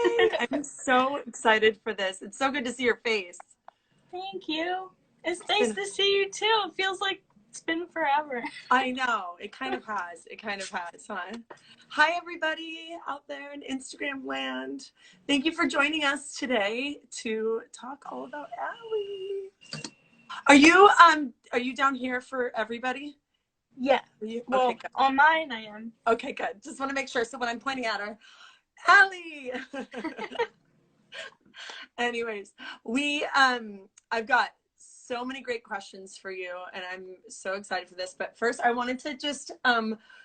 Yay! I'm so excited for this. It's so good to see your face. Thank you. It's nice to see you too. It feels like it's been forever. I know. It kind of has. It kind of has, huh? Hi, everybody out there in Instagram land. Thank you for joining us today to talk all about Allie. Are you down here for everybody? Yeah. Well, okay, good. On mine I am. Okay, good. Just want to make sure. So when I'm pointing at her, Allie. Anyways, I've got so many great questions for you, and I'm so excited for this. But first, I wanted to just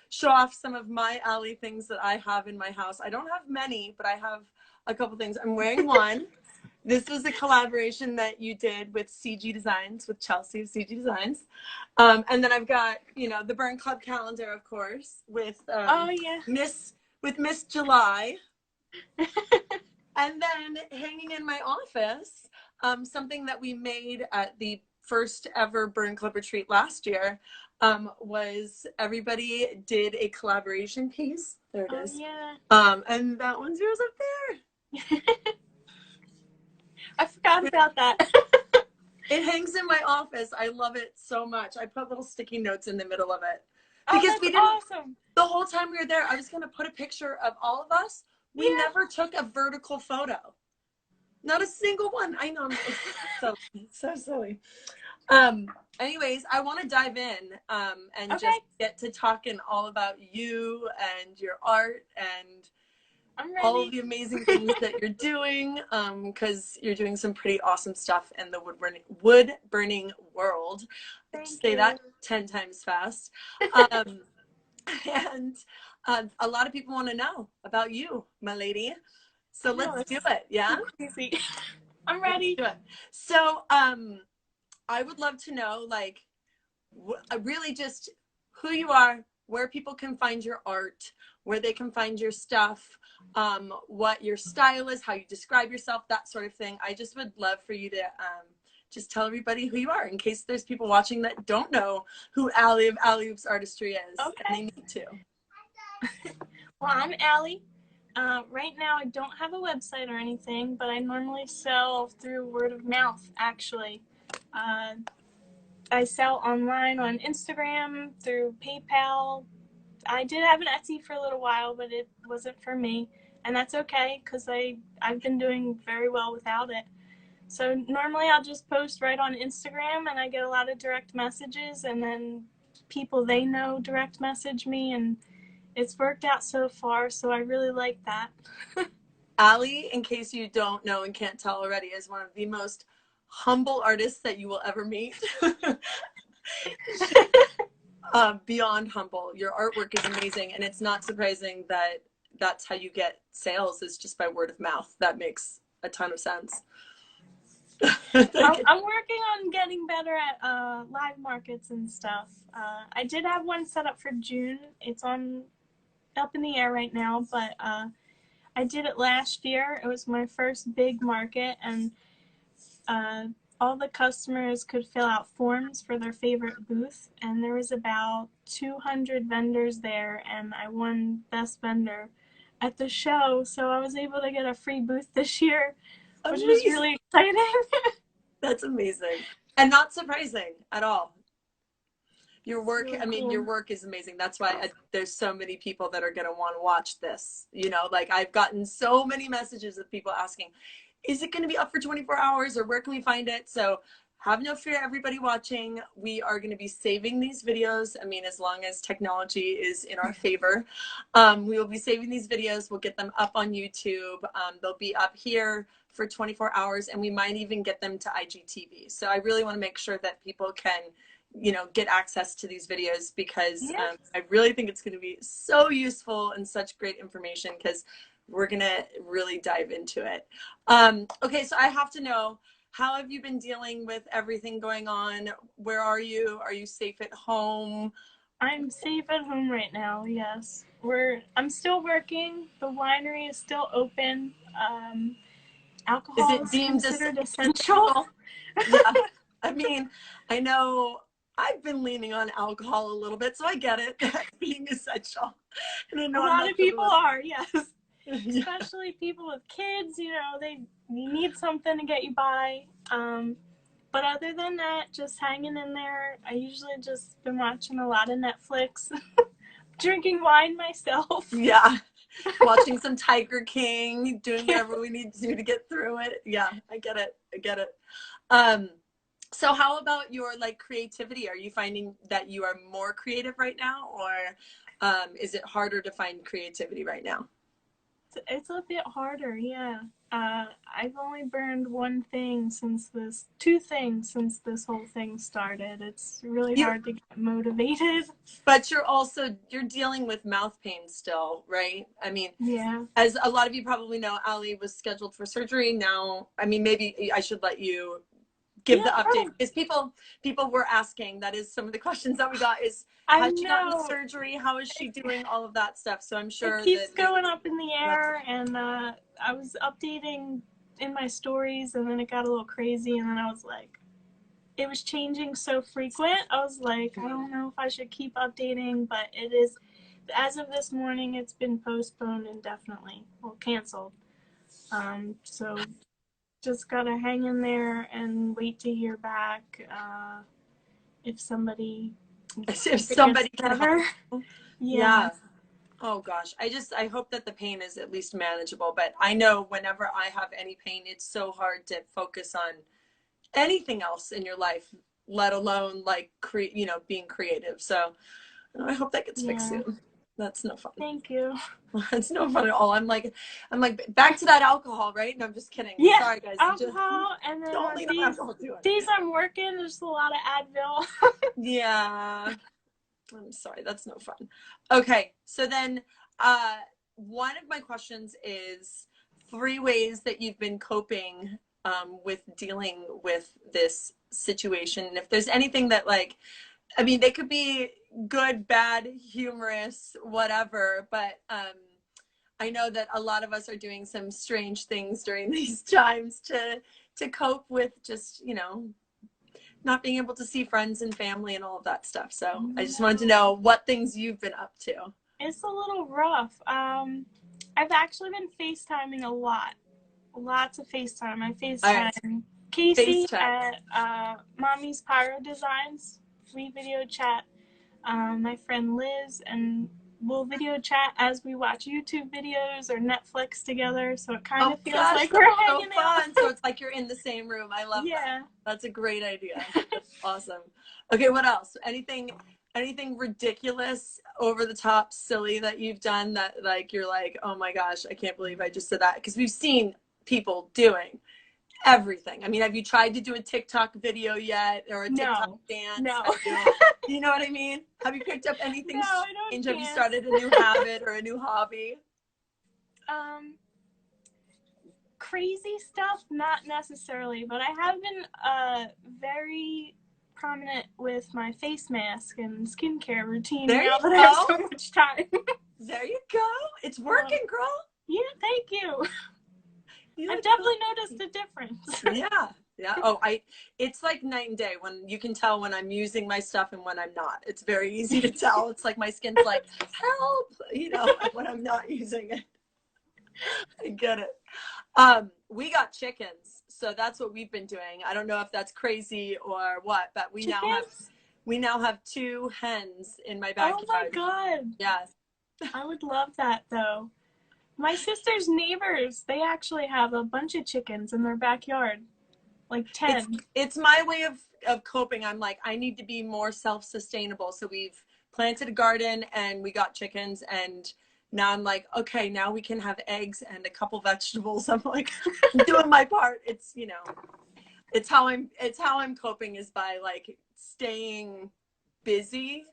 show off some of my Allie things that I have in my house. I don't have many, but I have a couple things. I'm wearing one. This was a collaboration that you did with CG Designs, with Chelsea of CG Designs. And then I've got, the Burn Club calendar, of course, with Miss July. And then hanging in my office, something that we made at the first ever Burn Club retreat last year was everybody did a collaboration piece. There it is. Yeah. And that one's yours up there. I forgot about that. It hangs in my office. I love it so much. I put little sticky notes in the middle of it. Because we didn't, awesome. The whole time we were there, I was going to put a picture of all of us. We never took a vertical photo. Not a single one. I know. It's so silly. Anyways, I want to dive in and just get to talking all about you and your art and all of the amazing things that you're doing, because you're doing some pretty awesome stuff in the wood burning world. Say that 10 times fast. And a lot of people want to know about you, my lady. So let's do it. Yeah. Easy. I'm ready. Let's do it. So I would love to know, like, really just who you are, where people can find your art, where they can find your stuff, what your style is, how you describe yourself, that sort of thing. I just would love for you to just tell everybody who you are, in case there's people watching that don't know who Allie of Alyoops Artistry is. And they need to. Well, I'm Allie. Right now I don't have a website or anything, but I normally sell through word of mouth, actually. I sell online on Instagram, through PayPal. I did have an Etsy for a little while, but it wasn't for me. And that's okay, because I've been doing very well without it. So normally I'll just post right on Instagram, and I get a lot of direct messages, and then people they know direct message me, and it's worked out so far, so I really like that. Allie, in case you don't know and can't tell already, is one of the most humble artists that you will ever meet. Beyond humble. Your artwork is amazing, and it's not surprising that that's how you get sales, is just by word of mouth. That makes a ton of sense. I'm working on getting better at live markets and stuff. I did have one set up for June. It's up in the air right now, but I did it last year. It was my first big market, and all the customers could fill out forms for their favorite booth, and there was about 200 vendors there, and I won Best Vendor at the show, so I was able to get a free booth this year, which was really exciting. That's amazing. And not surprising at all. Your work, really cool. Your work is amazing. That's why there's so many people that are going to want to watch this. Like, I've gotten so many messages of people asking, is it going to be up for 24 hours, or where can we find it? So have no fear, everybody watching. We are going to be saving these videos. As long as technology is in our favor, we will be saving these videos. We'll get them up on YouTube. They'll be up here for 24 hours, and we might even get them to IGTV. So I really want to make sure that people can, get access to these videos, because I really think it's going to be so useful and such great information, because we're going to really dive into it. Okay, so I have to know, how have you been dealing with everything going on? Where are you? Are you safe at home? I'm safe at home right now, yes. I'm still working. The winery is still open. Alcohol is considered essential. Yeah. I know I've been leaning on alcohol a little bit, so I get it, being essential. And I know a lot of people are, yes. especially people with kids, you know, you need something to get you by. But other than that, just hanging in there. I usually just been watching a lot of Netflix, drinking wine myself. Yeah. Watching some Tiger King, doing Yeah. whatever we need to do to get through it. Yeah, I get it. I get it. So how about your like creativity? Are you finding that you are more creative right now, or is it harder to find creativity right now? It's a bit harder, yeah. I've only burned two things since this whole thing started. It's really You, hard to get motivated. but you're dealing with mouth pain still, right? I mean, Yeah. as a lot of you probably know, Ali was scheduled for surgery. Now, I mean, maybe I should let you give the update, because people were asking. That is some of the questions that we got, is has she gotten surgery, how is she doing, all of that stuff. So I'm sure it keeps going up in the air, and I was updating in my stories, and then it got a little crazy, and then I was like, it was changing so frequent. I was like, I don't know if I should keep updating, but it is, as of this morning, it's been postponed indefinitely, well, canceled. So just gotta hang in there and wait to hear back if somebody can help. Yeah. Oh gosh, I hope that the pain is at least manageable, but I know whenever I have any pain, it's so hard to focus on anything else in your life, let alone like being creative. So I hope that gets fixed soon. That's no fun. Thank you. It's no fun at all. I'm like back to that alcohol, right? No, I'm just kidding. Yeah, sorry guys. Alcohol, and then these I'm working. There's a lot of Advil. Yeah, I'm sorry. That's no fun. Okay, so then one of my questions is 3 ways that you've been coping with dealing with this situation. And if there's anything that like, I mean, they could be good, bad, humorous, whatever, but I know that a lot of us are doing some strange things during these times to cope with just, not being able to see friends and family and all of that stuff. So I just wanted to know what things you've been up to. It's a little rough. I've actually been FaceTiming a lot. Lots of FaceTime. I FaceTime Casey at Mommy's Pyro Designs. We video chat. My friend Liz, and we'll video chat as we watch YouTube videos or Netflix together. So it kind of feels like we're hanging out. So it's like you're in the same room. I love that. That's a great idea. That's awesome. Okay, what else? Anything ridiculous, over the top, silly that you've done that like you're like, oh my gosh, I can't believe I just did that? Because we've seen people doing everything. I mean, have you tried to do a TikTok video yet, or a TikTok dance? No. You know what I mean? Have you picked up anything strange? Have you dance. started a new habit or a new hobby? Crazy stuff, not necessarily, but I have been very prominent with my face mask and skincare routine now that I have so much time. There you go. It's working, girl. Yeah, thank you. I've definitely noticed a difference. Yeah. Oh, it's like night and day when you can tell when I'm using my stuff and when I'm not. It's very easy to tell. It's like my skin's like, help, when I'm not using it. I get it. We got chickens, so that's what we've been doing. I don't know if that's crazy or what, but we now have 2 hens in my backyard. Oh my god. Yes. I would love that though. My sister's neighbors, they actually have a bunch of chickens in their backyard. Like 10. It's my way of coping. I'm like, I need to be more self-sustainable. So we've planted a garden and we got chickens, and now I'm like, okay, now we can have eggs and a couple vegetables. I'm like, I'm doing my part. It's, it's how I'm coping, is by like staying busy,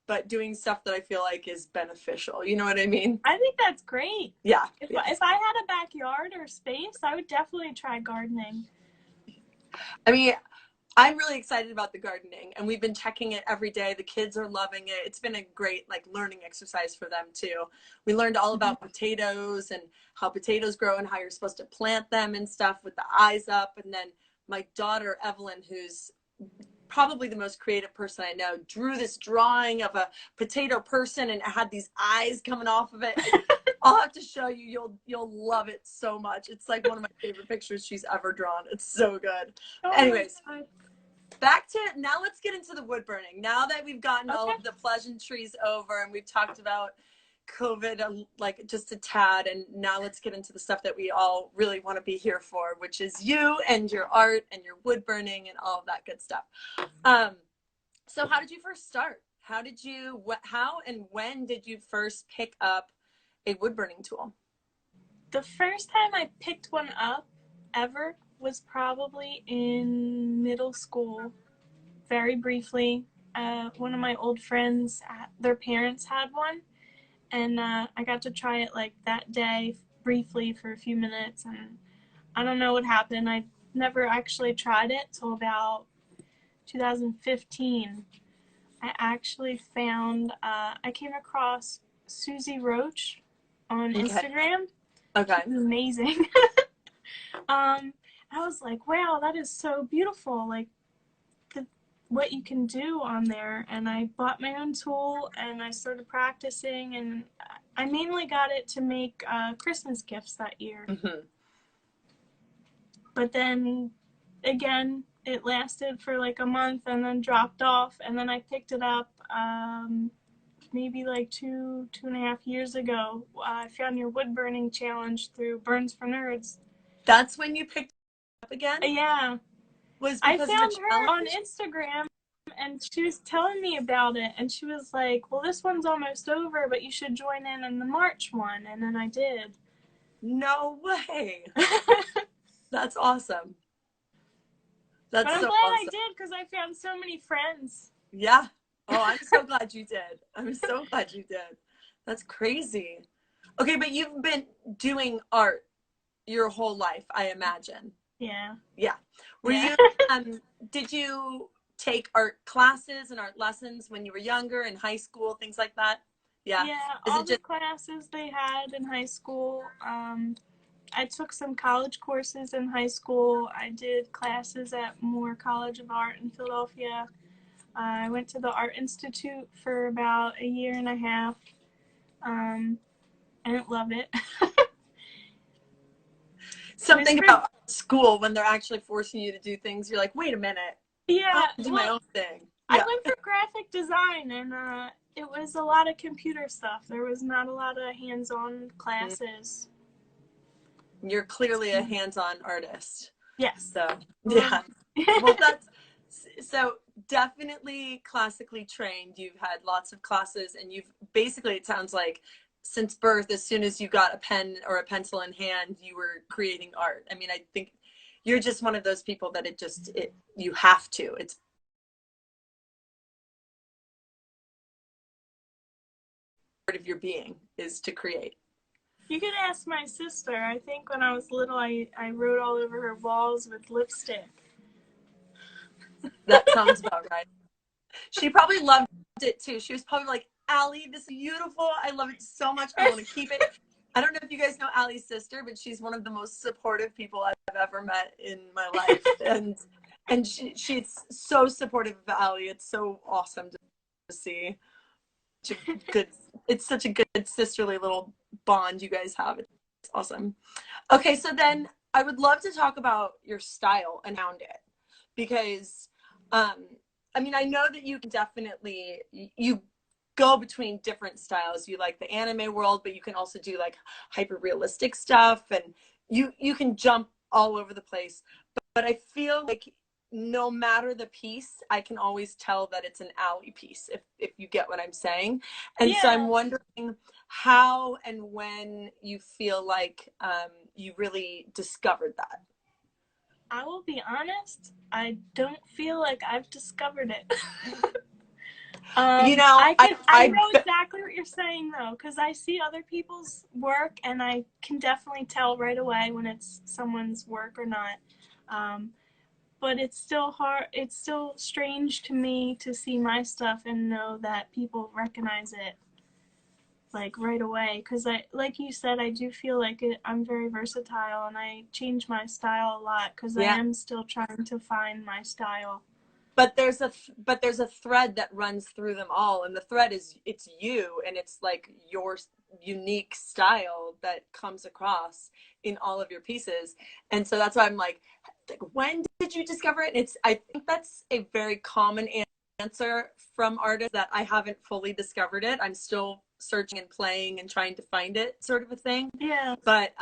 but doing stuff that I feel like is beneficial. You know what I mean? I think that's great. Yeah. If I had a backyard or space, I would definitely try gardening. I mean, I'm really excited about the gardening, and we've been checking it every day. The kids are loving it. It's been a great like learning exercise for them too. We learned all about potatoes and how potatoes grow and how you're supposed to plant them and stuff with the eyes up. And then my daughter, Evelyn, who's probably the most creative person I know, drew this drawing of a potato person, and it had these eyes coming off of it. I'll have to show you. You'll love it so much. It's like one of my favorite pictures she's ever drawn. It's so good. Oh, Anyways, back to, now let's get into the wood burning. Now that we've gotten all of the pleasantries over and we've talked about COVID like just a tad, and now let's get into the stuff that we all really want to be here for, which is you and your art and your wood burning and all of that good stuff. So how did you first start? How and when did you first pick up a wood burning tool? The first time I picked one up ever was probably in middle school, very briefly. One of my old friends, their parents had one, and I got to try it like that day briefly for a few minutes, and I don't know what happened. I never actually tried it till about 2015. I actually found, I came across Susie Roach on Instagram. Okay. Amazing. I was like, wow, that is so beautiful. Like what you can do on there. And I bought my own tool and I started practicing, and I mainly got it to make Christmas gifts that year. Mm-hmm. But then again, it lasted for like a month and then dropped off, and then I picked it up maybe like two and a half years ago. I found your wood burning challenge through Burns for Nerds. That's when you picked it up again? Yeah. I found her on Instagram, and she was telling me about it, and she was like, well, this one's almost over, but you should join in the March one. And then I did. No way. That's awesome. But I'm glad I did, because I found so many friends. Yeah. Oh, I'm so glad you did. I'm so glad you did. That's crazy. Okay, but you've been doing art your whole life, I imagine. Yeah. Yeah. Were you did you take art classes and art lessons when you were younger, in high school, things like that? Yeah. Yeah, all the classes they had in high school. I took some college courses in high school. I did classes at Moore College of Art in Philadelphia. I went to the Art Institute for about a year and a half. I didn't love it. Something about school, when they're actually forcing you to do things, you're like, wait a minute. Yeah. I'll do my own thing. Yeah. I went for graphic design, and it was a lot of computer stuff. There was not a lot of hands-on classes. You're clearly a hands-on artist. Yes. So, yeah. Well, so definitely classically trained. You've had lots of classes, and you've basically, it sounds like, since birth, as soon as you got a pen or a pencil in hand, you were creating art. I mean, I think you're just one of those people that you have to. It's part of your being is to create. You could ask my sister. I think when I was little, I wrote all over her walls with lipstick. That sounds about right. She probably loved it too. She was probably like, Allie, this is beautiful. I love it so much. I want to keep it. I don't know if you guys know Allie's sister, but she's one of the most supportive people I've ever met in my life. And she's so supportive of Allie. It's so awesome to see. It's such a good sisterly little bond you guys have. It's awesome. Okay, so then I would love to talk about your style and around it, because I mean, I know that you can definitely, you go between different styles. You like the anime world, but you can also do like hyper realistic stuff, and you can jump all over the place. But I feel like no matter the piece, I can always tell that it's an Allie piece, if you get what I'm saying. And so I'm wondering how and when you feel like you really discovered that. I will be honest, I don't feel like I've discovered it. You know, I know exactly what you're saying, though, because I see other people's work, and I can definitely tell right away when it's someone's work or not. But it's still hard. It's still strange to me to see my stuff and know that people recognize it like right away. Because like you said, I do feel like I'm very versatile, and I change my style a lot because I am still trying to find my style. But there's a thread that runs through them all, and the thread is, it's you, and it's like unique style that comes across in all of your pieces. And so that's why I'm like, when did you discover it? I think that's a very common answer from artists, that I haven't fully discovered it. I'm still searching and playing and trying to find it, sort of a thing. Yeah. But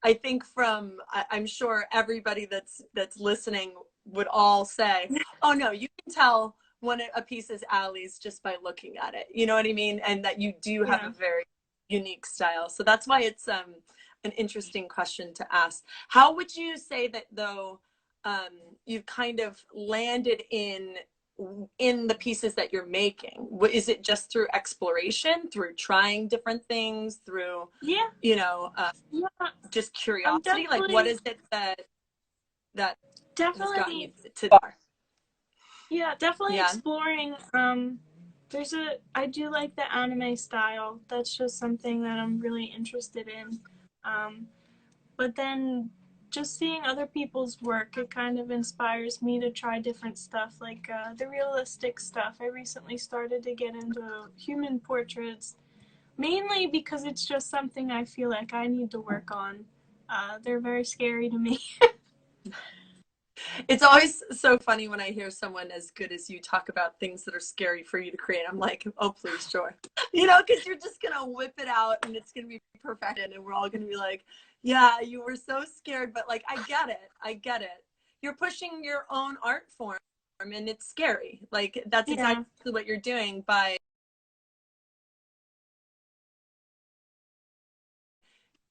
I think I'm sure everybody that's listening would all say, oh no, you can tell when a piece is Ally's just by looking at it. You know what I mean? And that you do have a very unique style. So that's why it's an interesting question to ask. How would you say that, though, you've kind of landed in the pieces that you're making? Is it just through exploration, through trying different things, through, you know, just curiosity? Like, what is it that has gotten you to far? Yeah, definitely exploring. I do like the anime style. That's just something that I'm really interested in. But then just seeing other people's work, it kind of inspires me to try different stuff, like the realistic stuff. I recently started to get into human portraits, mainly because it's just something I feel like I need to work on. They're very scary to me. It's always so funny when I hear someone as good as you talk about things that are scary for you to create. I'm like, oh, please, sure. You know, because you're just going to whip it out and it's going to be perfected. And we're all going to be like, yeah, you were so scared. But like, I get it. I get it. You're pushing your own art form and it's scary. Like, that's exactly what you're doing by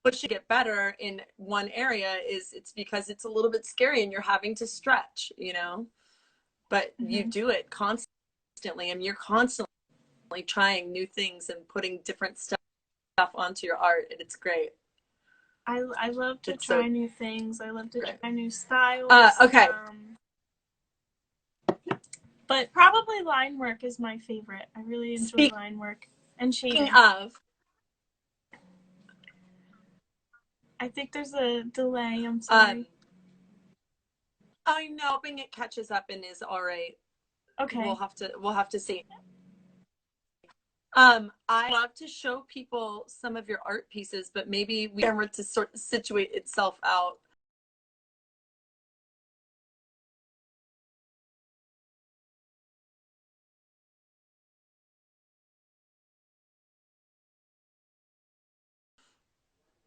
pushing it better in one area. It's because it's a little bit scary and you're having to stretch, you know, but you do it constantly and you're constantly trying new things and putting different stuff onto your art, and it's great. I love to try new things. I love to try new styles. Okay. But probably line work is my favorite. I really enjoy line work and shading. Speaking of, I think there's a delay. I'm sorry. I'm hoping it catches up and is all right. Okay. We'll have to see. I love to show people some of your art pieces, but maybe we camera to sort of situate itself out.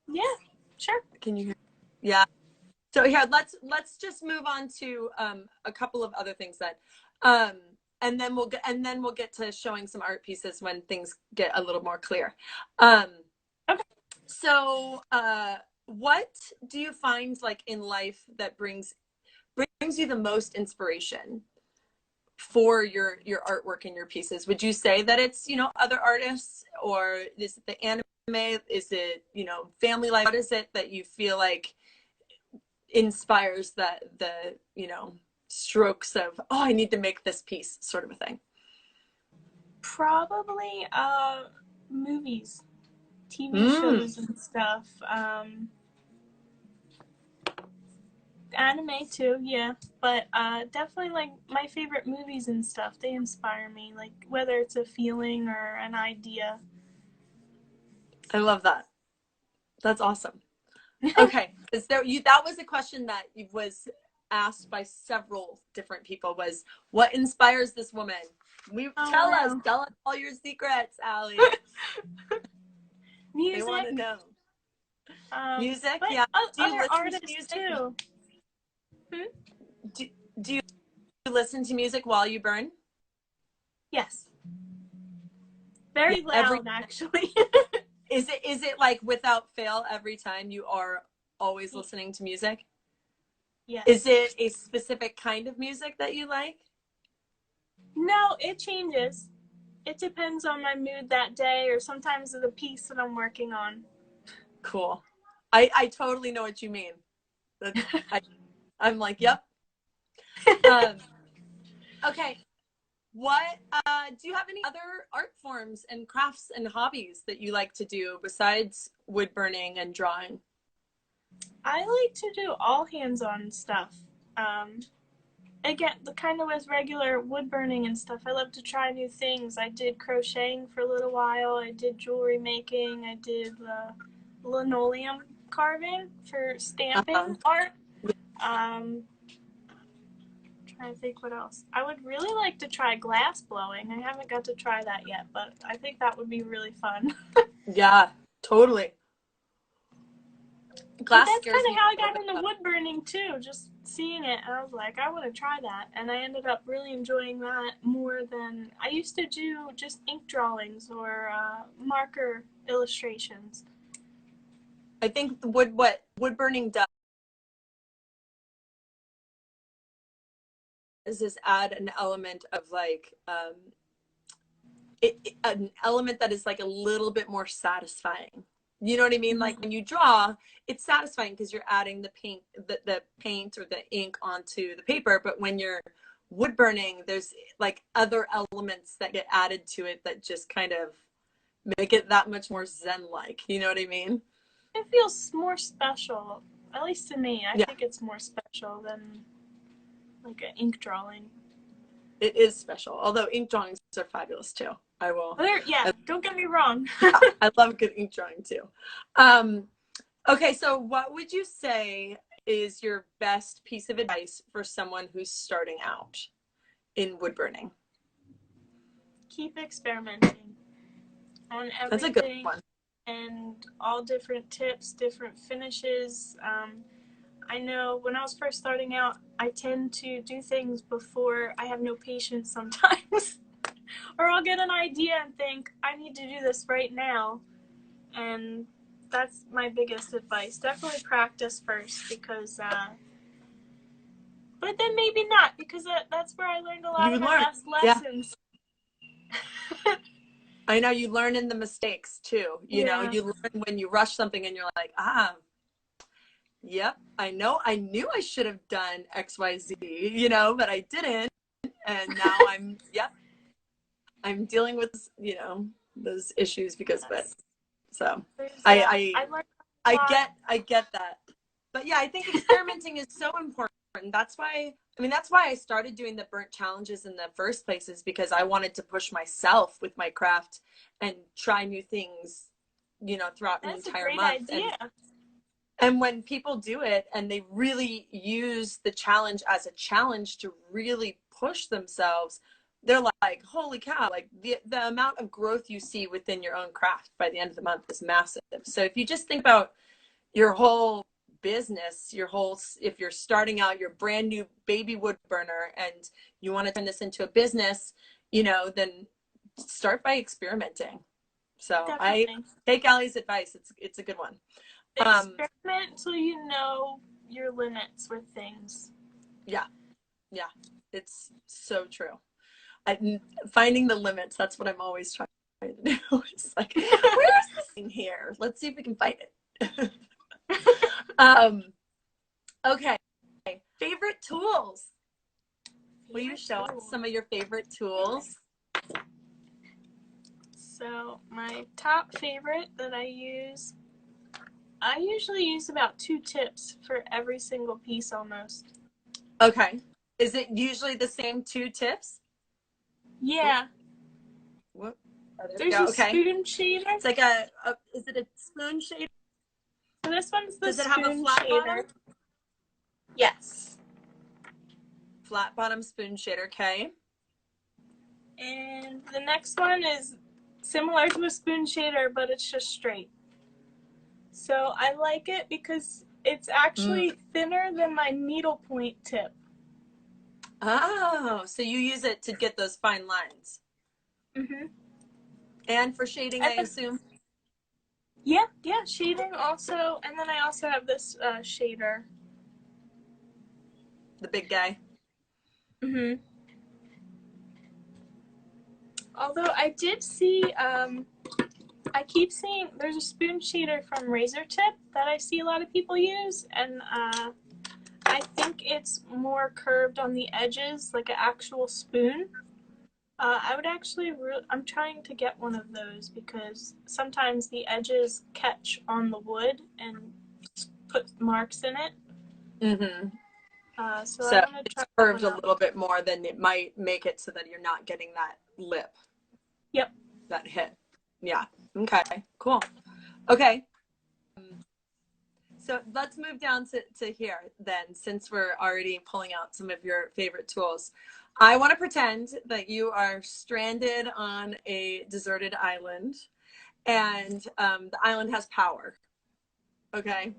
Yeah, sure. Can you hear? Yeah. So here, let's just move on to a couple of other things then, and then we'll get to showing some art pieces when things get a little more clear. Okay. So, what do you find like in life that brings you the most inspiration for your artwork and your pieces? Would you say that it's, you know, other artists, or is it the anime? Is it, you know, family life? What is it that you feel like inspires the you know, strokes of, oh, I need to make this piece, sort of a thing? Probably movies, TV shows and stuff. Anime too, yeah. But definitely like my favorite movies and stuff, they inspire me, like whether it's a feeling or an idea. I love that. That's awesome. Okay, that was a question that was asked by several different people, was what inspires this woman? Tell us all your secrets, Ally. Music. They want to know. Music, but yeah. Do you other artists too. Do you listen to music while you burn? Yes. Very loud, actually. Is it like without fail every time you are always listening to music? Yes. Is it a specific kind of music that you like? No, it changes. It depends on my mood that day, or sometimes the piece that I'm working on. Cool. I totally know what you mean. I'm like, yep. Okay. What do you have any other art forms and crafts and hobbies that you like to do besides wood burning and drawing? I like to do all hands-on stuff. again, the kind of with regular wood burning and stuff, I love to try new things. I did crocheting for a little while. I did jewelry making. I did linoleum carving for stamping art. Trying to think what else. I would really like to try glass blowing. I haven't got to try that yet, but I think that would be really fun. Yeah, totally. Glass, but that's kind of how I got into wood burning too, just seeing it. I was like, I want to try that. And I ended up really enjoying that more than I used to do just ink drawings or marker illustrations. I think what wood burning does is add an element of like, an element that is like a little bit more satisfying. You know what I mean? Like when you draw, it's satisfying because you're adding the paint or the ink onto the paper. But when you're wood burning, there's like other elements that get added to it that just kind of make it that much more zen-like. You know what I mean? It feels more special, at least to me. I think it's more special than like an ink drawing. It is special, although ink drawings are fabulous too. I will. Don't get me wrong. I love good ink drawing too. Okay, so what would you say is your best piece of advice for someone who's starting out in wood burning? Keep experimenting on everything. That's a good one. And all different tips, different finishes. I know when I was first starting out, I tend to do things before I have no patience sometimes. Or I'll get an idea and think, I need to do this right now. And that's my biggest advice. Definitely practice first because, but then maybe not because that's where I learned a lot of my best lessons. Yeah. I know you learn in the mistakes too. You know, you learn when you rush something and you're like, yep, I knew I should have done X, Y, Z, you know, but I didn't. And now I'm dealing with, you know, those issues because of it. So I get that. But yeah, I think experimenting is so important. That's why I started doing the burnt challenges in the first place, is because I wanted to push myself with my craft and try new things, you know, throughout an entire month. And when people do it and they really use the challenge as a challenge to really push themselves, they're like, holy cow, like the amount of growth you see within your own craft by the end of the month is massive. So if you just think about your whole business, if you're starting out your brand new baby wood burner and you want to turn this into a business, you know, then start by experimenting. So definitely. I take Allie's advice. It's a good one. Experiment till you know your limits with things. Yeah. It's so true. Finding the limits, that's what I'm always trying to do. It's like, where's this thing here? Let's see if we can find it. Okay. Favorite tools. Will you show us some of your favorite tools? So my top favorite that I usually use about 2 tips for every single piece almost. Okay. Is it usually the same 2 tips? Yeah. What? There's a spoon shader. It's like is it a spoon shader? So this one's the spoon shader. Does it have a flat bottom? Yes. Flat bottom spoon shader, okay. And the next one is similar to a spoon shader, but it's just straight. So I like it because it's actually thinner than my needlepoint tip. Oh, so you use it to get those fine lines. Mm-hmm. And for shading, I assume? Yeah, shading also. And then I also have this shader. The big guy. Mm-hmm. Although I did see, I keep seeing there's a spoon shader from Razor Tip that I see a lot of people use, and I think it's more curved on the edges, like an actual spoon. I would actually, I'm trying to get one of those because sometimes the edges catch on the wood and put marks in it. Mm-hmm. So I So want to it's try that curved one a out. little bit more than it might make it so that you're not getting that lip, Yep. that hit. Yeah. Okay, cool. Okay. So let's move down to here then, since we're already pulling out some of your favorite tools. I want to pretend that you are stranded on a deserted island and the island has power. Okay.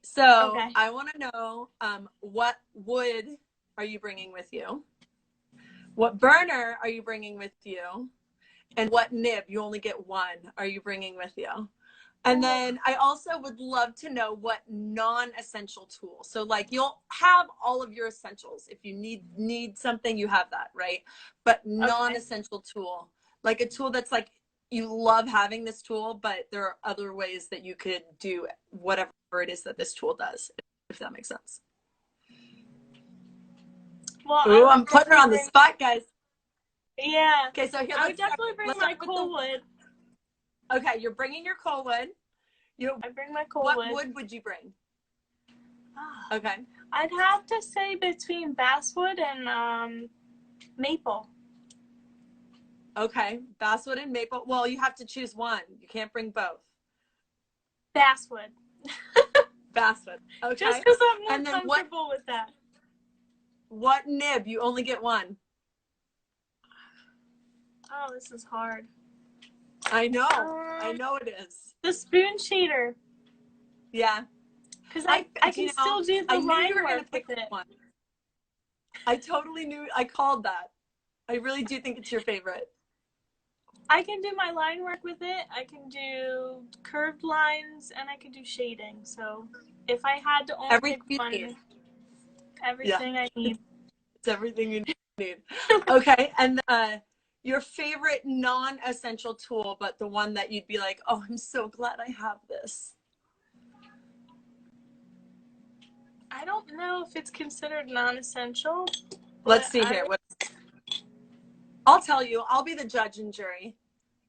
So Okay. I want to know what wood are you bringing with you? What burner are you bringing with you? And what nib, you only get one, are you bringing with you? And Oh, then I also would love to know what non-essential tool. So like you'll have all of your essentials. If you need something, you have that, right? But okay. non-essential tool, like a tool that's like you love having this tool, but there are other ways that you could do whatever it is that this tool does, if that makes sense. Well, I Ooh, would I'm putting her definitely on the bring. spot, guys. Yeah, Okay, so here I would definitely bring let's my start with the. coal wood. Okay, you're bringing your coal wood. You, I bring my coal what wood. wood would you bring? Ah, Okay. I'd have to say between basswood and maple. Okay, basswood and maple. Well, you have to choose one. You can't bring both. Basswood. Basswood. Just Okay. because I'm more And then comfortable with that. what nib? You only get one. Oh, this is hard. I know. I know it is. The spoon cheater. Yeah. Because I can still do the I knew you line were gonna work with pick it. one. I totally knew. I called that. I really do think it's your favorite. I can do my line work with it. I can do curved lines and I can do shading. So if I had to only pick Everything you need. one, Yeah, everything I need. it's everything you need. Okay, and your favorite non-essential tool, but the one that you'd be like, oh, I'm so glad I have this. I don't know if it's considered non-essential, but Let's see here. I'll tell you. I'll be the judge and jury.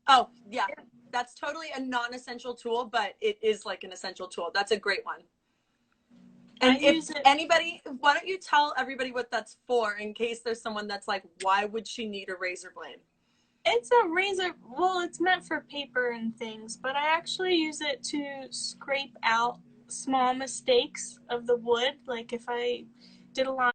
Oh, yeah. That's totally a non-essential tool, but it is like an essential tool. That's a great one. I And if use it. anybody, why don't you tell everybody what that's for in case there's someone that's like, why would she need a razor blade? It's a razor. Well, it's meant for paper and things, but I actually use it to scrape out small mistakes of the wood. Like if I did a line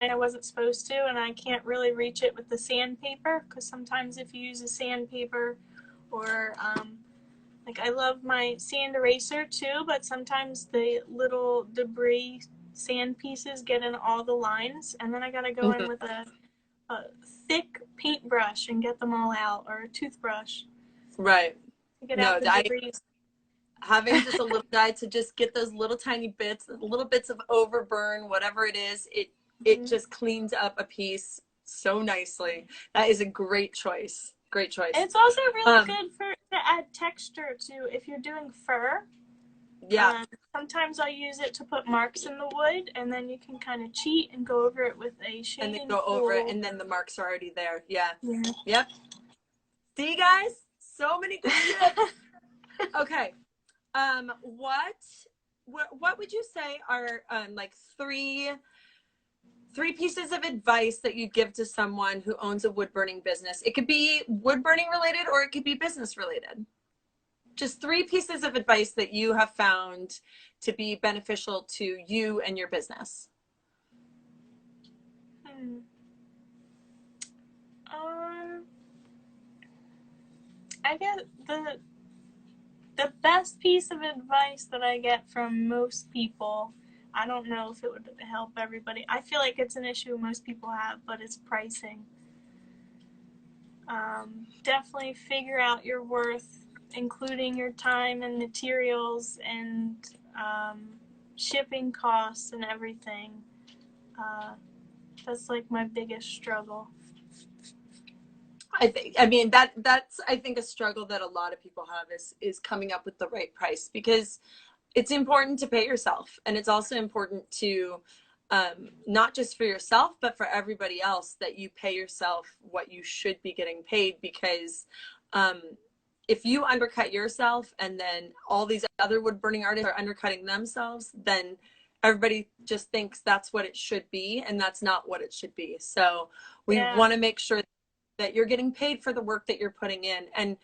I wasn't supposed to, and I can't really reach it with the sandpaper because sometimes if you use a sandpaper or like I love my sand eraser too, but sometimes the little debris sand pieces get in all the lines, and then I gotta go in with a thick paintbrush and get them all out, or a toothbrush Right. to get No, out the debris. having just a little guy to just get those little tiny bits, little bits of overburn, whatever it is, it just cleans up a piece so nicely. That is a great choice. Great choice. It's also really good to add texture to if you're doing fur. Yeah. Sometimes I use it to put marks in the wood, and then you can kind of cheat and go over it with a shading And then go tool. over it, and then the marks are already there. Yeah. Yeah. Yep. See, guys? So many good tips. Okay. What would you say are like three pieces of advice that you'd give to someone who owns a wood burning business? It could be wood burning related or it could be business related. Just three pieces of advice that you have found to be beneficial to you and your business. I get the best piece of advice that I get from most people. I don't know if it would help everybody. I feel like it's an issue most people have, but it's pricing. Definitely figure out your worth, including your time and materials and shipping costs and everything. That's like my biggest struggle. I mean that's I think a struggle that a lot of people have is coming up with the right price, because it's important to pay yourself, and it's also important to not just for yourself but for everybody else, that you pay yourself what you should be getting paid, because if you undercut yourself and then all these other wood burning artists are undercutting themselves, then everybody just thinks that's what it should be, and that's not what it should be. So we want to make sure that you're getting paid for the work that you're putting in. And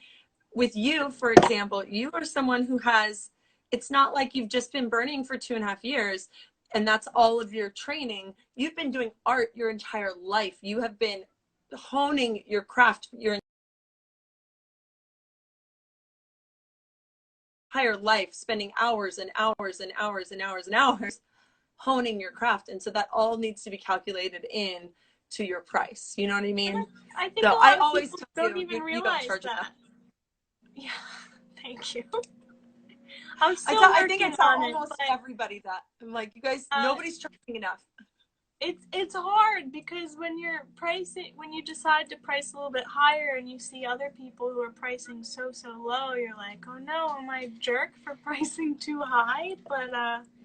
with you, for example, you are someone who has, it's not like you've just been burning for 2.5 years and that's all of your training. You've been doing art your entire life. You have been honing your craft your entire life, spending hours and hours and hours and hours and hours honing your craft. And so that all needs to be calculated in to your price. You know what I mean? I think so a lot I of always people tell don't even you realize don't charge that. enough. Yeah, thank you. I'm still I think I working tell on almost it, but everybody that. I'm like, you guys, nobody's charging enough. It's hard because when you're pricing, when you decide to price a little bit higher and you see other people who are pricing so low, you're like, oh no, am I a jerk for pricing too high? But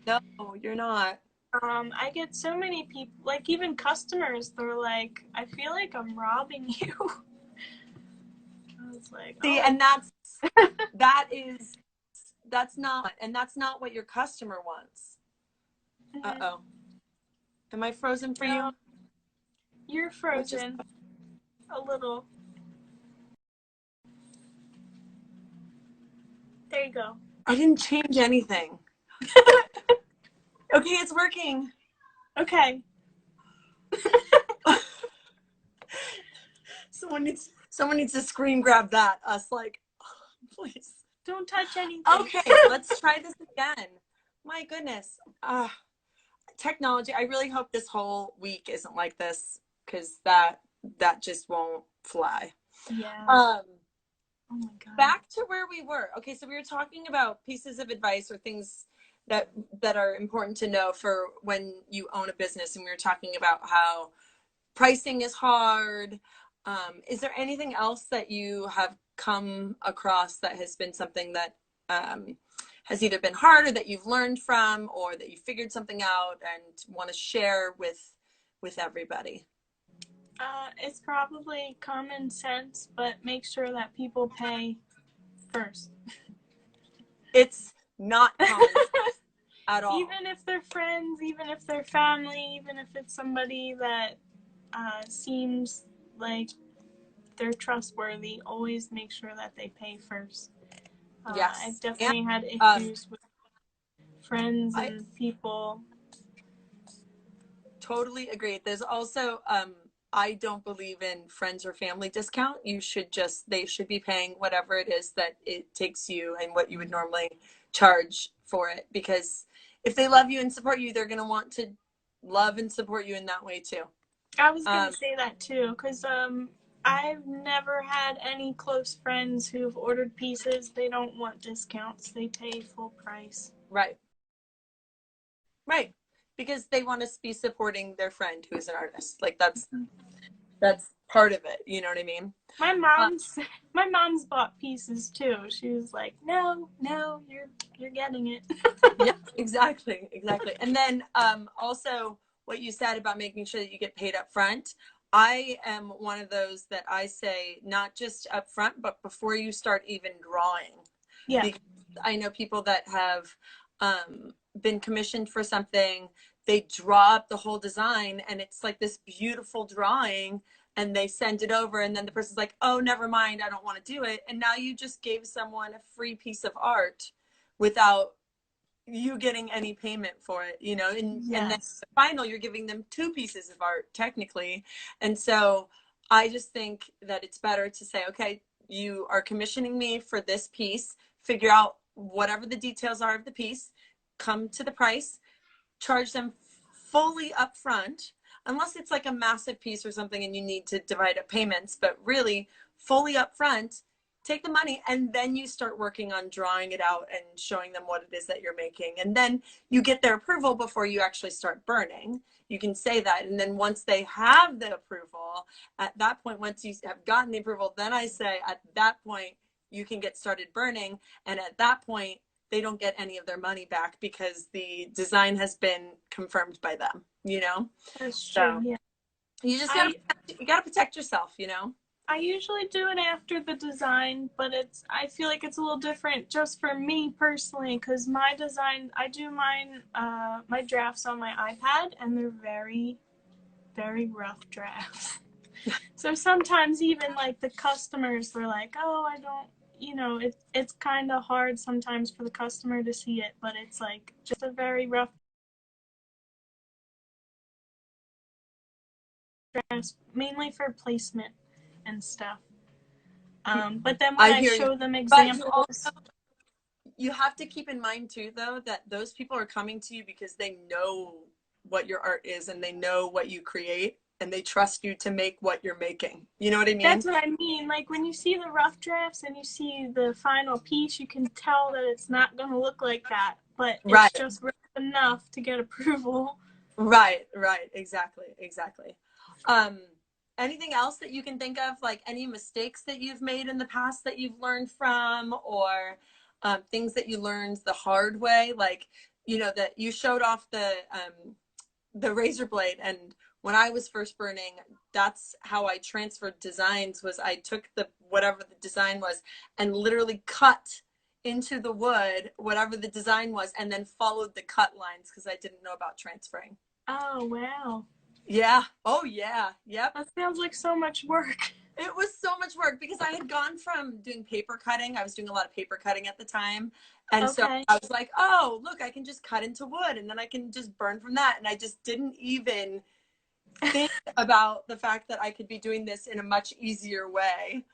no, you're not. I get so many people, like even customers, they're like, I feel like I'm robbing you. I was like, see, oh. and that's not what your customer wants. Uh-oh. Am I frozen for you? You're frozen. A little. There you go. I didn't change anything. Okay, it's working. Okay. Someone needs to screen grab that. Us like, oh, please. Don't touch anything. Okay, let's try this again. My goodness. Technology. I really hope this whole week isn't like this, because that just won't fly. Yeah. Oh my God. Back to where we were. Okay, so we were talking about pieces of advice or things that are important to know for when you own a business, and we were talking about how pricing is hard. Is there anything else that you have come across that has been something that has either been hard or that you've learned from, or that you figured something out and want to share with everybody? It's probably common sense, but make sure that people pay first. It's not common at all. Even if they're friends, even if they're family, even if it's somebody that seems like they're trustworthy, always make sure that they pay first. Yes. I've definitely had issues with friends and people. Totally agree. There's also, I don't believe in friends or family discount. They should be paying whatever it is that it takes you and what you would normally charge for it. Because if they love you and support you, they're going to want to love and support you in that way too. I was going to say that too, because I've never had any close friends who've ordered pieces. They don't want discounts. They pay full price. Right. Right. Because they want to be supporting their friend who's an artist. Like that's part of it. You know what I mean? My mom's bought pieces too. She was like, no, you're getting it. Yeah, exactly. And then also what you said about making sure that you get paid up front. I am one of those that I say not just up front, but before you start even drawing. Yeah. Because I know people that have been commissioned for something, they draw up the whole design and it's like this beautiful drawing, and they send it over, and then the person's like, oh, never mind, I don't want to do it. And now you just gave someone a free piece of art without you getting any payment for it, you know. And then the final, you're giving them 2 pieces of art technically. And so I just think that it's better to say, okay, you are commissioning me for this piece, figure out whatever the details are of the piece, come to the price, charge them fully up front, unless it's like a massive piece or something and you need to divide up payments, but really fully up front, take the money, and then you start working on drawing it out and showing them what it is that you're making. And then you get their approval before you actually start burning. You can say that. And then once they have the approval, at that point, once you have gotten the approval, then I say at that point, you can get started burning. And at that point, they don't get any of their money back because the design has been confirmed by them, you know? That's true, yeah. You just gotta protect yourself, you know? I usually do it after the design, but I feel like it's a little different just for me personally, because my design, I do my drafts on my iPad, and they're very, very rough drafts. So sometimes even like the customers were like, oh, I don't, it's kind of hard sometimes for the customer to see it, but it's like just a very rough draft, mainly for placement and stuff. But then when I hear show you. them But examples, you have to keep in mind too, though, that those people are coming to you because they know what your art is and they know what you create and they trust you to make what you're making. You know what I mean? that's what I mean. Like when you see the rough drafts and you see the final piece, you can tell that it's not going to look like that, but it's Right. just rough enough to get approval. Right. Exactly. Um, Anything else that you can think of, like any mistakes that you've made in the past that you've learned from, or things that you learned the hard way? Like, that you showed off the razor blade, and when I was first burning, that's how I transferred designs. Was I took the whatever the design was and literally cut into the wood whatever the design was, and then followed the cut lines because I didn't know about transferring. Oh, wow. Yeah. Oh yeah. Yep. That sounds like so much work. It was so much work because I had gone from doing paper cutting. I was doing a lot of paper cutting at the time. And so Okay. I was like, oh, look, I can just cut into wood and then I can just burn from that. And I just didn't even think about the fact that I could be doing this in a much easier way.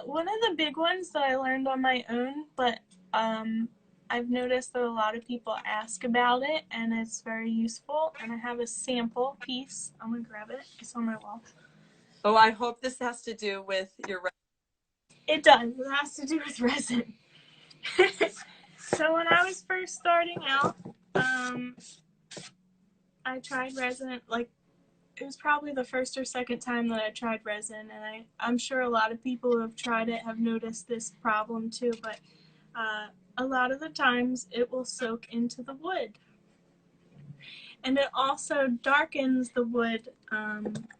One of the big ones that I learned on my own, but I've noticed that a lot of people ask about it, and it's very useful. And I have a sample piece. I'm gonna grab it. It's on my wall. Oh, I hope this has to do with your. It does. It has to do with resin. So when I was first starting out, I tried resin. Like it was probably the first or second time that I tried resin, and I'm sure a lot of people who have tried it have noticed this problem too. But a lot of the times it will soak into the wood, and it also darkens the wood.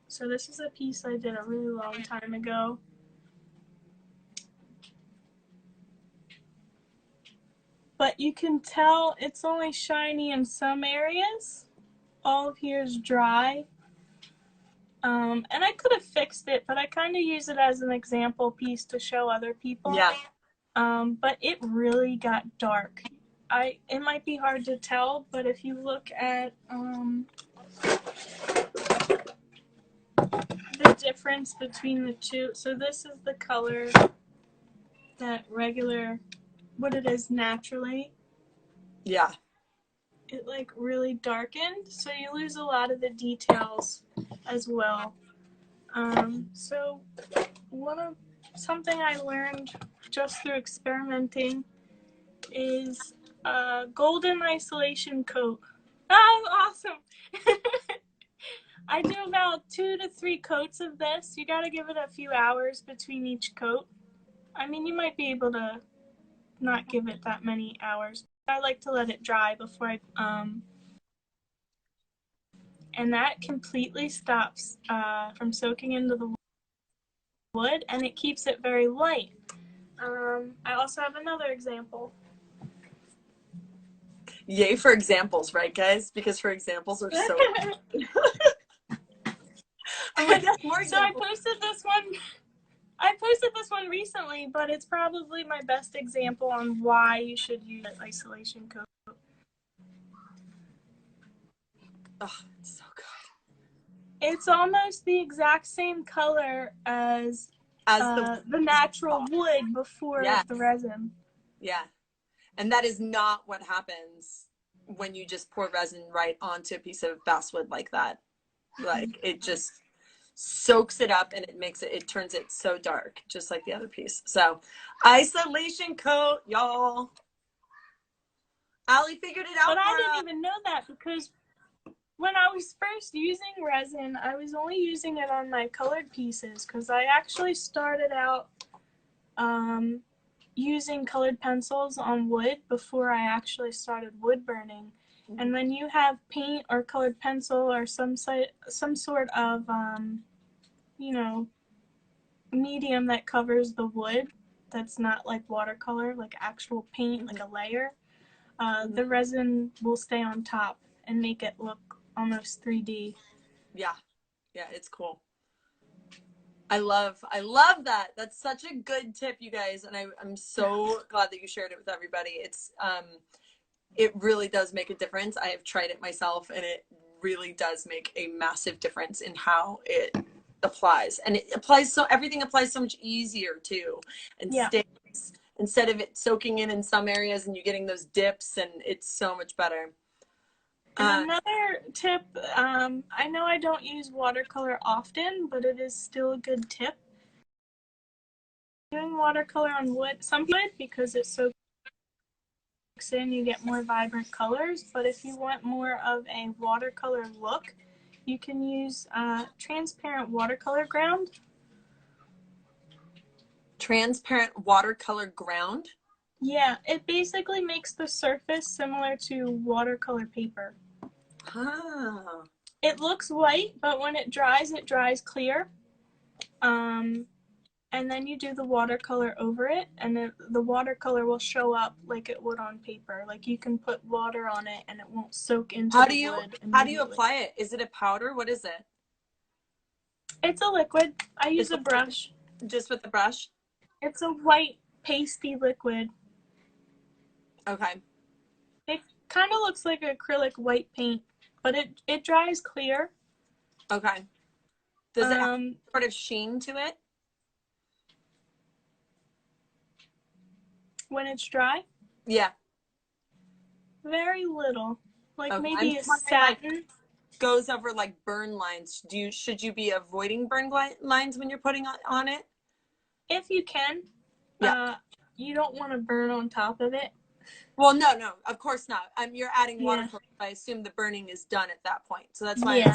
So this is a piece I did a really long time ago. But you can tell it's only shiny in some areas. All of here is dry. And I could have fixed it, but I kind of use it as an example piece to show other people. Yeah. But it really got dark. It might be hard to tell, but if you look at the difference between the two, so this is the color that regular, what it is naturally. Yeah. It like really darkened, so you lose a lot of the details as well. So something I learned just through experimenting is golden isolation coat. Oh, awesome! I do about 2 to 3 coats of this. You gotta give it a few hours between each coat. I mean, you might be able to not give it that many hours. I like to let it dry before and that completely stops from soaking into the wood, and it keeps it very light. I also have another example. Yay for examples, right, guys? Because her examples are so. I'm like, yes, more examples. So I posted this one recently, but it's probably my best example on why you should use isolation coat. Oh, it's so good. It's almost the exact same color as the natural wood before the resin. Yeah. And that is not what happens when you just pour resin right onto a piece of basswood like that. Like it just soaks it up and it turns it so dark, just like the other piece. So isolation coat, y'all. Allie figured it out. But I didn't even know that because when I was first using resin, I was only using it on my colored pieces because I actually started out using colored pencils on wood before I actually started wood burning. And when you have paint or colored pencil or some sort of, medium that covers the wood that's not like watercolor, like actual paint, like a layer, the resin will stay on top and make it look almost 3D. Yeah. Yeah, it's cool. I love that. That's such a good tip, you guys, and I'm so glad that you shared it with everybody. It's it really does make a difference. I have tried it myself, and it really does make a massive difference in how it applies. And it applies, so everything applies so much easier too, and Yeah. stays, instead of it soaking in some areas and you getting those dips, and it's so much better. And another tip, I know I don't use watercolor often, but it is still a good tip. Doing watercolor on wood, some wood, because it soaks in, you get more vibrant colors. But if you want more of a watercolor look, you can use transparent watercolor ground. Transparent watercolor ground? Yeah, it basically makes the surface similar to watercolor paper. Ah. It looks white, but when it dries clear. And then you do the watercolor over it, and the watercolor will show up like it would on paper. Like you can put water on it and it won't soak into the wood. How do you apply it? Is it a powder? What is it? It's a liquid. I use a brush. Just with the brush? It's a white pasty liquid. Okay. It kind of looks like acrylic white paint, but it dries clear. Okay. Does it have sort of sheen to it? When it's dry? Yeah. Very little. Like okay. maybe a satin. Like, goes over like burn lines. Should you be avoiding burn lines when you're putting on it? If you can. Yeah. You don't want to burn on top of it. Well, no, of course not. You're adding watercolor. I assume the burning is done at that point. So that's why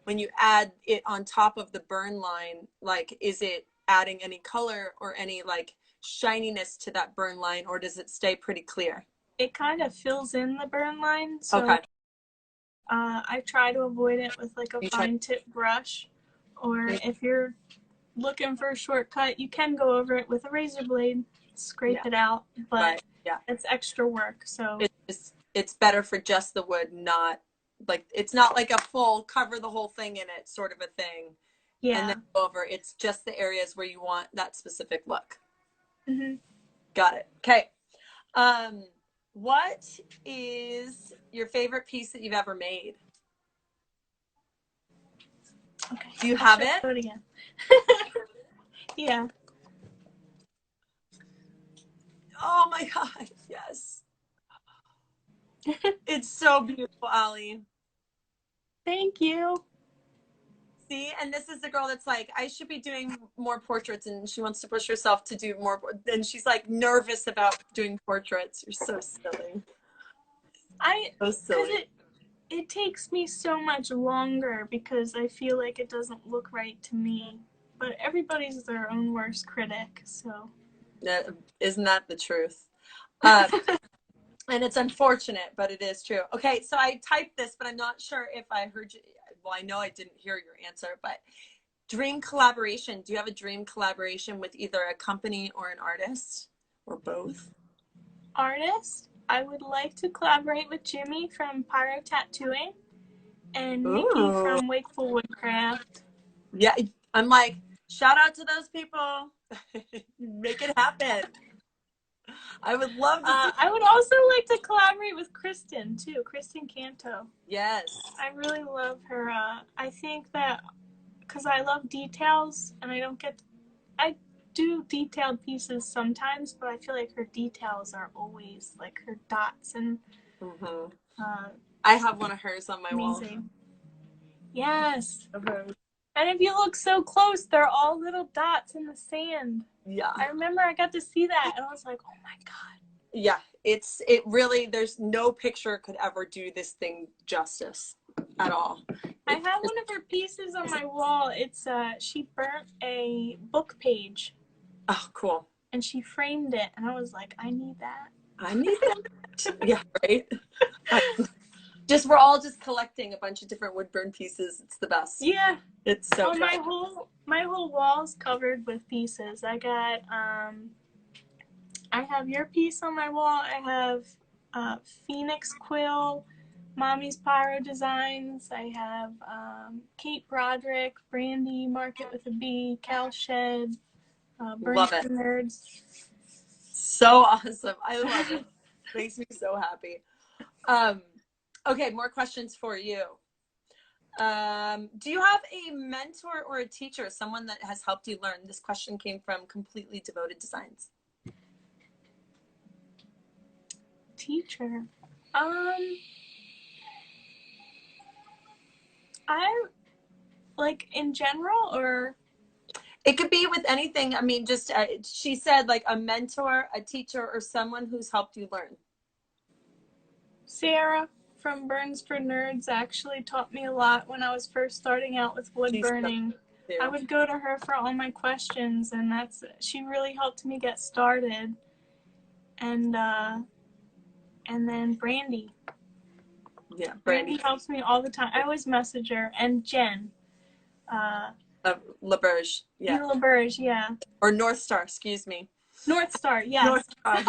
when you add it on top of the burn line, like, is it adding any color or any like shininess to that burn line, or does it stay pretty clear? It kind of fills in the burn line. So okay. I try to avoid it with like a fine tip brush, or if you're looking for a shortcut, you can go over it with a razor blade, scrape it out, but it's extra work. So it's better for just the wood, not like, it's not like a full cover the whole thing in it sort of a thing. Yeah. And then go over, it's just the areas where you want that specific look. Mm-hmm. Got it. Okay. What is your favorite piece that you've ever made? Okay. Do you have it? Do it again. Yeah. Oh my God. Yes. It's so beautiful, Allie. Thank you. See, and this is the girl that's like, I should be doing more portraits, and she wants to push herself to do more, and she's like nervous about doing portraits. You're so silly. So silly. It takes me so much longer because I feel like it doesn't look right to me. But everybody's their own worst critic, so. Isn't that the truth? And it's unfortunate, but it is true. Okay, so I typed this, but I'm not sure if I heard you. Well, I know I didn't hear your answer, but dream collaboration. Do you have a dream collaboration with either a company or an artist, or both? Artist? I would like to collaborate with Jimmy from Pyro Tattooing and Nikki from Wakeful Woodcraft. Yeah, I'm like, shout out to those people. Make it happen. I would love to. I would also like to collaborate with Kristen too, Kristen Canto. Yes. I really love her. I think that because I love details and I do detailed pieces sometimes, but I feel like her details are always like her dots and. I have one of hers on my wall. Yes. And if you look so close, they're all little dots in the sand. Yeah. I remember I got to see that and I was like, oh my God. Yeah, it really, there's no picture could ever do this thing justice at all. I have one of her pieces on my wall. It's she burnt a book page. Oh, cool. And she framed it and I was like, I need that. I need that. Yeah, right. just, we're all just collecting a bunch of different wood burn pieces. It's the best. Yeah. It's so my whole wall's covered with pieces. I got I have your piece on my wall. I have Phoenix Quill, Mommy's Pyro Designs. I have Kate Broderick, Brandy, Market with a B, Cal Shed, Burns for Nerds. So awesome. I love it. Makes me so happy. Okay, more questions for you. Do you have a mentor or a teacher, someone that has helped you learn? This question came from Completely Devoted Designs. Teacher. I like in general, or it could be with anything. I mean, just she said like a mentor, a teacher, or someone who's helped you learn. Sarah from Burns for Nerds actually taught me a lot when I was first starting out with wood burning. I would go to her for all my questions, and she really helped me get started. And then Brandy. Yeah, Brandy helps me all the time. I always message her. And Jen. LaBerge. Yeah. LaBerge, yeah. Or North Star, excuse me. North Star, yes. North Star.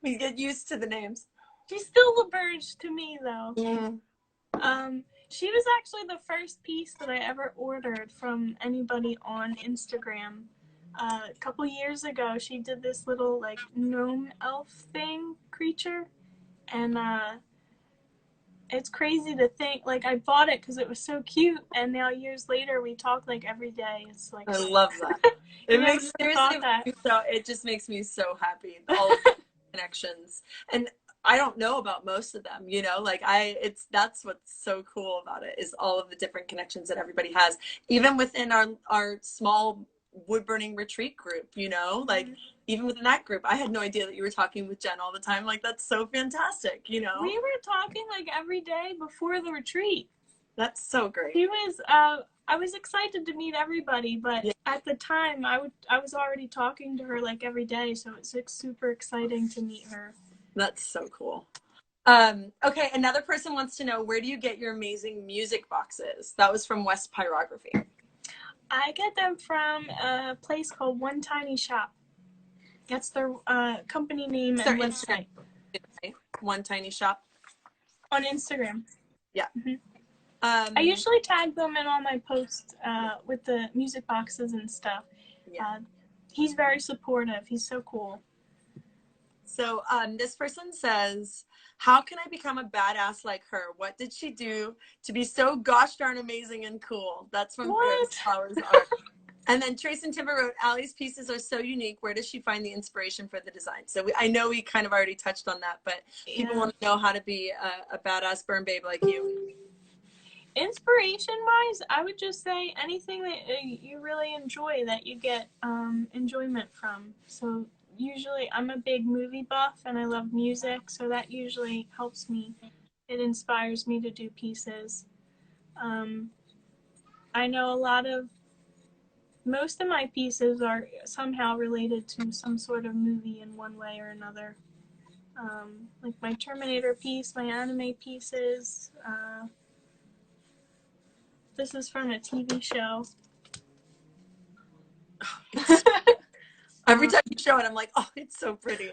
We get used to the names. She's still LaBerge to me, though. Mm. She was actually the first piece that I ever ordered from anybody on Instagram. A couple years ago, she did this little like gnome elf thing creature, and it's crazy to think like I bought it because it was so cute, and now years later we talk like every day. It's like I love that. It just makes me so happy. All of the connections, and I don't know about most of them, you know, like that's what's so cool about it, is all of the different connections that everybody has, even within our small wood burning retreat group, you know, like even within that group, I had no idea that you were talking with Jen all the time. Like, that's so fantastic, you know. We were talking like every day before the retreat. That's so great. I was excited to meet everybody, but at the time I was already talking to her like every day, so it's like super exciting to meet her. That's so cool. Okay, another person wants to know, where do you get your amazing music boxes? That was from West Pyrography. I get them from a place called One Tiny Shop. That's their company name and website. One Tiny Shop. On Instagram. Yeah. Mm-hmm. I usually tag them in all my posts with the music boxes and stuff. Yeah. He's very supportive. He's so cool. So this person says, how can I become a badass like her? What did she do to be so gosh darn amazing and cool? That's from Flowers Art. And then Trace and Timber wrote, Allie's pieces are so unique. Where does she find the inspiration for the design? So I know we kind of already touched on that, but people want to know how to be a badass burn babe like you. Inspiration-wise, I would just say anything that you really enjoy, that you get enjoyment from. So usually I'm a big movie buff and I love music, so that usually helps me. It inspires me to do pieces. I know most of my pieces are somehow related to some sort of movie in one way or another. Like my Terminator piece, my anime pieces. This is from a TV show. Every time you show it, I'm like, oh, it's so pretty.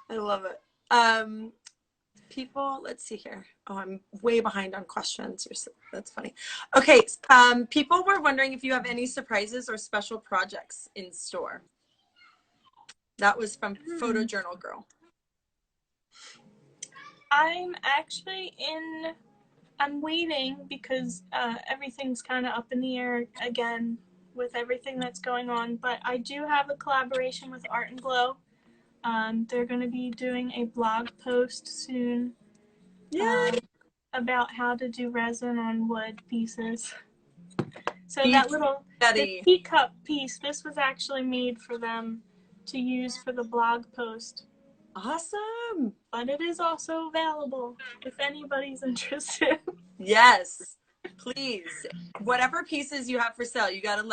I love it. People, let's see here. Oh, I'm way behind on questions. That's funny. Okay, people were wondering if you have any surprises or special projects in store. That was from Photojournal Girl. I'm waiting because everything's kind of up in the air again with everything that's going on, but I do have a collaboration with Art and Glow. They're going to be doing a blog post soon about how to do resin on wood pieces. So the teacup piece, this was actually made for them to use for the blog post. Awesome. But it is also available if anybody's interested. Yes, please. Whatever pieces you have for sale, you got to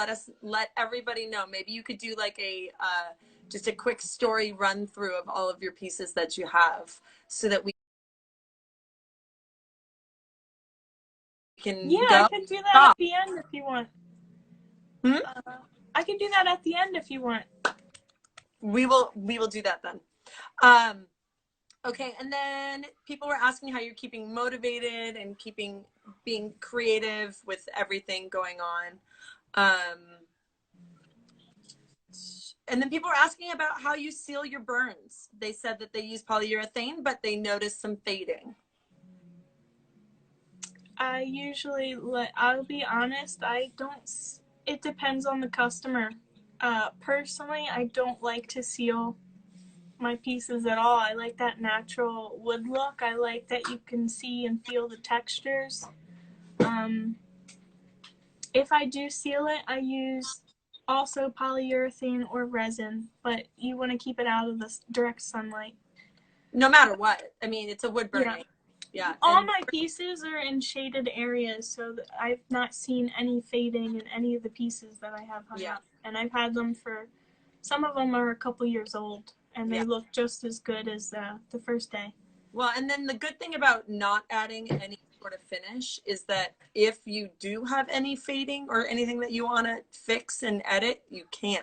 let everybody know. Maybe you could do like a just a quick story run through of all of your pieces that you have so that we can Yeah, I go. can do that Stop. at the end if you want. Hmm? I can do that at the end if you want. We will do that then. Okay, and then people were asking how you're keeping motivated and being creative with everything going on. And then people were asking about how you seal your burns. They said that they use polyurethane, but they noticed some fading. I usually I'll be honest, I don't, it depends on the customer. Personally, I don't like to seal my pieces at all. I like that natural wood look. I like that you can see and feel the textures. If I do seal it, I use also polyurethane or resin, but you want to keep it out of the direct sunlight. No matter what. I mean, it's a wood Yeah. burning. Yeah. All my pieces are in shaded areas, so that I've not seen any fading in any of the pieces that I have hung up. And I've had them for, some of them are a couple years old, and they look just as good as the first day. Well, and then the good thing about not adding any sort of finish is that if you do have any fading or anything that you want to fix and edit, you can.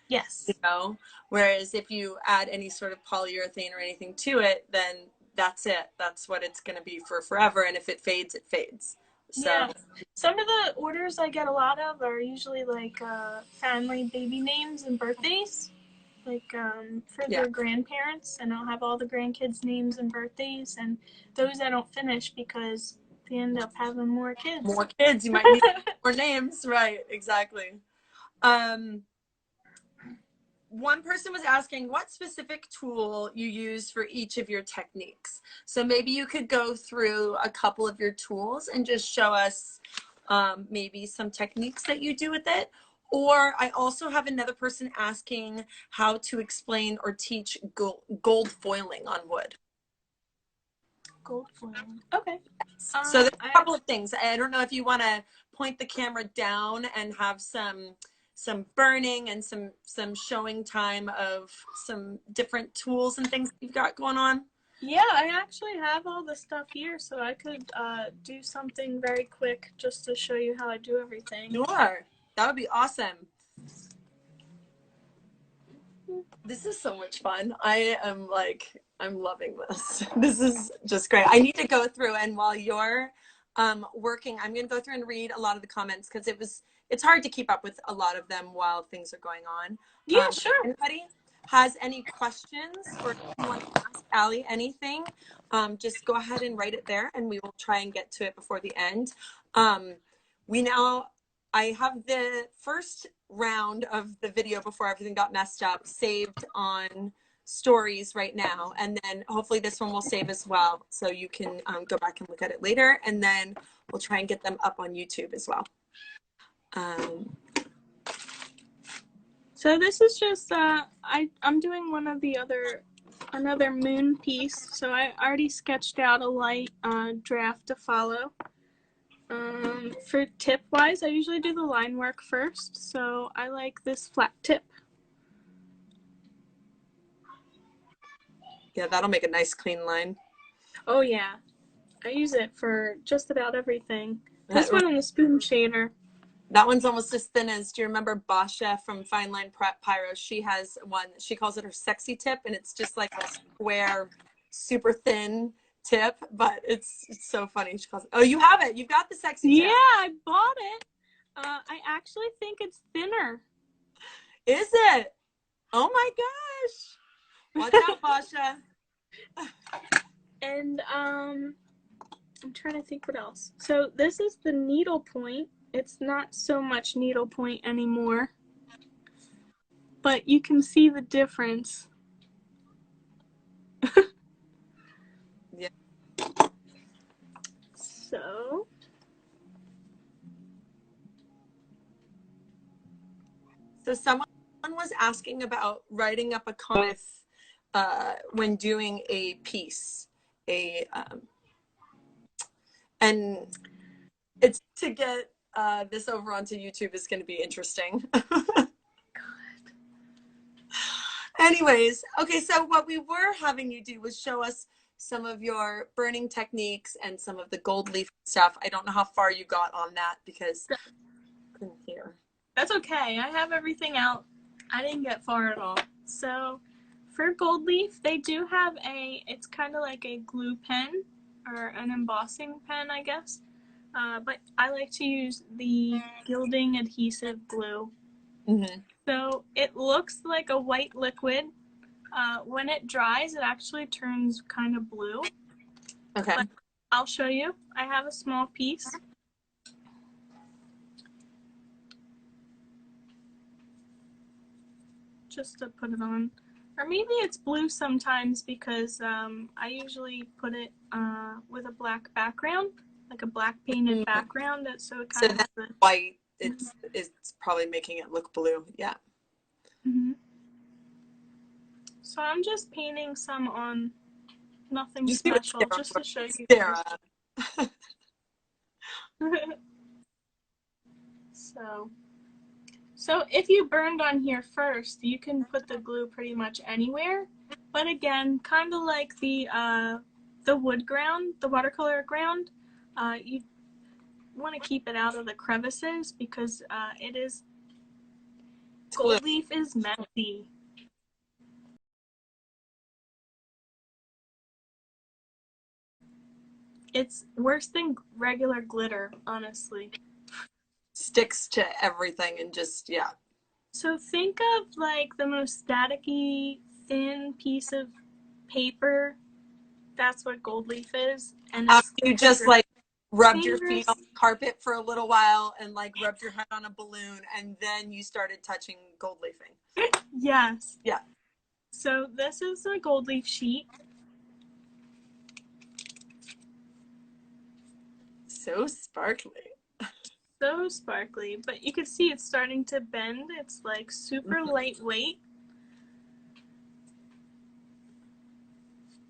Yes. You know, whereas if you add any sort of polyurethane or anything to it, then that's it. That's what it's going to be for forever. And if it fades, it fades. So yeah. Some of the orders I get a lot of are usually like family baby names and birthdays, like for their grandparents, and I'll have all the grandkids' names and birthdays, and those I don't finish because they end up having more kids. More kids, you might need more names, right? Exactly. One person was asking what specific tool you use for each of your techniques. So maybe you could go through a couple of your tools and just show us maybe some techniques that you do with it. Or I also have another person asking how to explain or teach gold foiling on wood. Gold foiling. Okay. So there's a couple of things. I don't know if you want to point the camera down and have some burning and some showing time of some different tools and things you've got going on. Yeah, I actually have all the stuff here, so I could do something very quick just to show you how I do everything. Sure, that would be awesome. This is so much fun. I'm loving this. This is just great. I need to go through, and while you're working, I'm going to go through and read a lot of the comments because it's hard to keep up with a lot of them while things are going on. Yeah, sure. If anybody has any questions or if you want to ask Allie anything, just go ahead and write it there and we will try and get to it before the end. I have the first round of the video before everything got messed up saved on stories right now, and then hopefully this one will save as well so you can go back and look at it later, and then we'll try and get them up on YouTube as well. So this is just I'm doing one of the another moon piece, so I already sketched out a light draft to follow. For tip wise, I usually do the line work first, so I like this flat tip. Yeah, that'll make a nice clean line. Oh yeah, I use it for just about everything. This one and the spoon shader. That one's almost as thin as, do you remember Basha from Fine Line Pyro? She has one, she calls it her sexy tip, and it's just like a square, super thin tip, but it's so funny. She calls it, oh, you have it. You've got the sexy tip. Yeah, I bought it. I actually think it's thinner. Is it? Oh my gosh. Watch out, Basha. And I'm trying to think what else. So this is the needle point. It's not so much needle point anymore, but you can see the difference. Yeah. So someone was asking about writing up a comment when doing a piece, and it's to get this over onto YouTube is going to be interesting. Anyways, okay, so what we were having you do was show us some of your burning techniques and some of the gold leaf stuff. I don't know how far you got on that because I couldn't hear. That's okay. I have everything out. I didn't get far at all. So for gold leaf, they do have it's kind of like a glue pen or an embossing pen, I guess. But I like to use the gilding adhesive glue. Mm-hmm. So it looks like a white liquid. When it dries, it actually turns kind of blue. Okay. But I'll show you. I have a small piece. Just to put it on. Or maybe it's blue sometimes because I usually put it with a black background, like a black painted background. So it kind of that's white. It's probably making it look blue. Yeah. Mm-hmm. So I'm just painting some on nothing special, just to show you guys. So if you burned on here first, you can put the glue pretty much anywhere. But again, kind of like the wood ground, the watercolor ground, you want to keep it out of the crevices because gold leaf is messy. It's worse than regular glitter, honestly. Sticks to everything and just, yeah. So think of like the most staticky, thin piece of paper. That's what gold leaf is. And you just like rubbed your feet on the carpet for a little while and like rubbed your head on a balloon and then you started touching gold leafing. Yes. Yeah. So this is a gold leaf sheet. So sparkly. So sparkly, but you can see it's starting to bend. It's like super lightweight.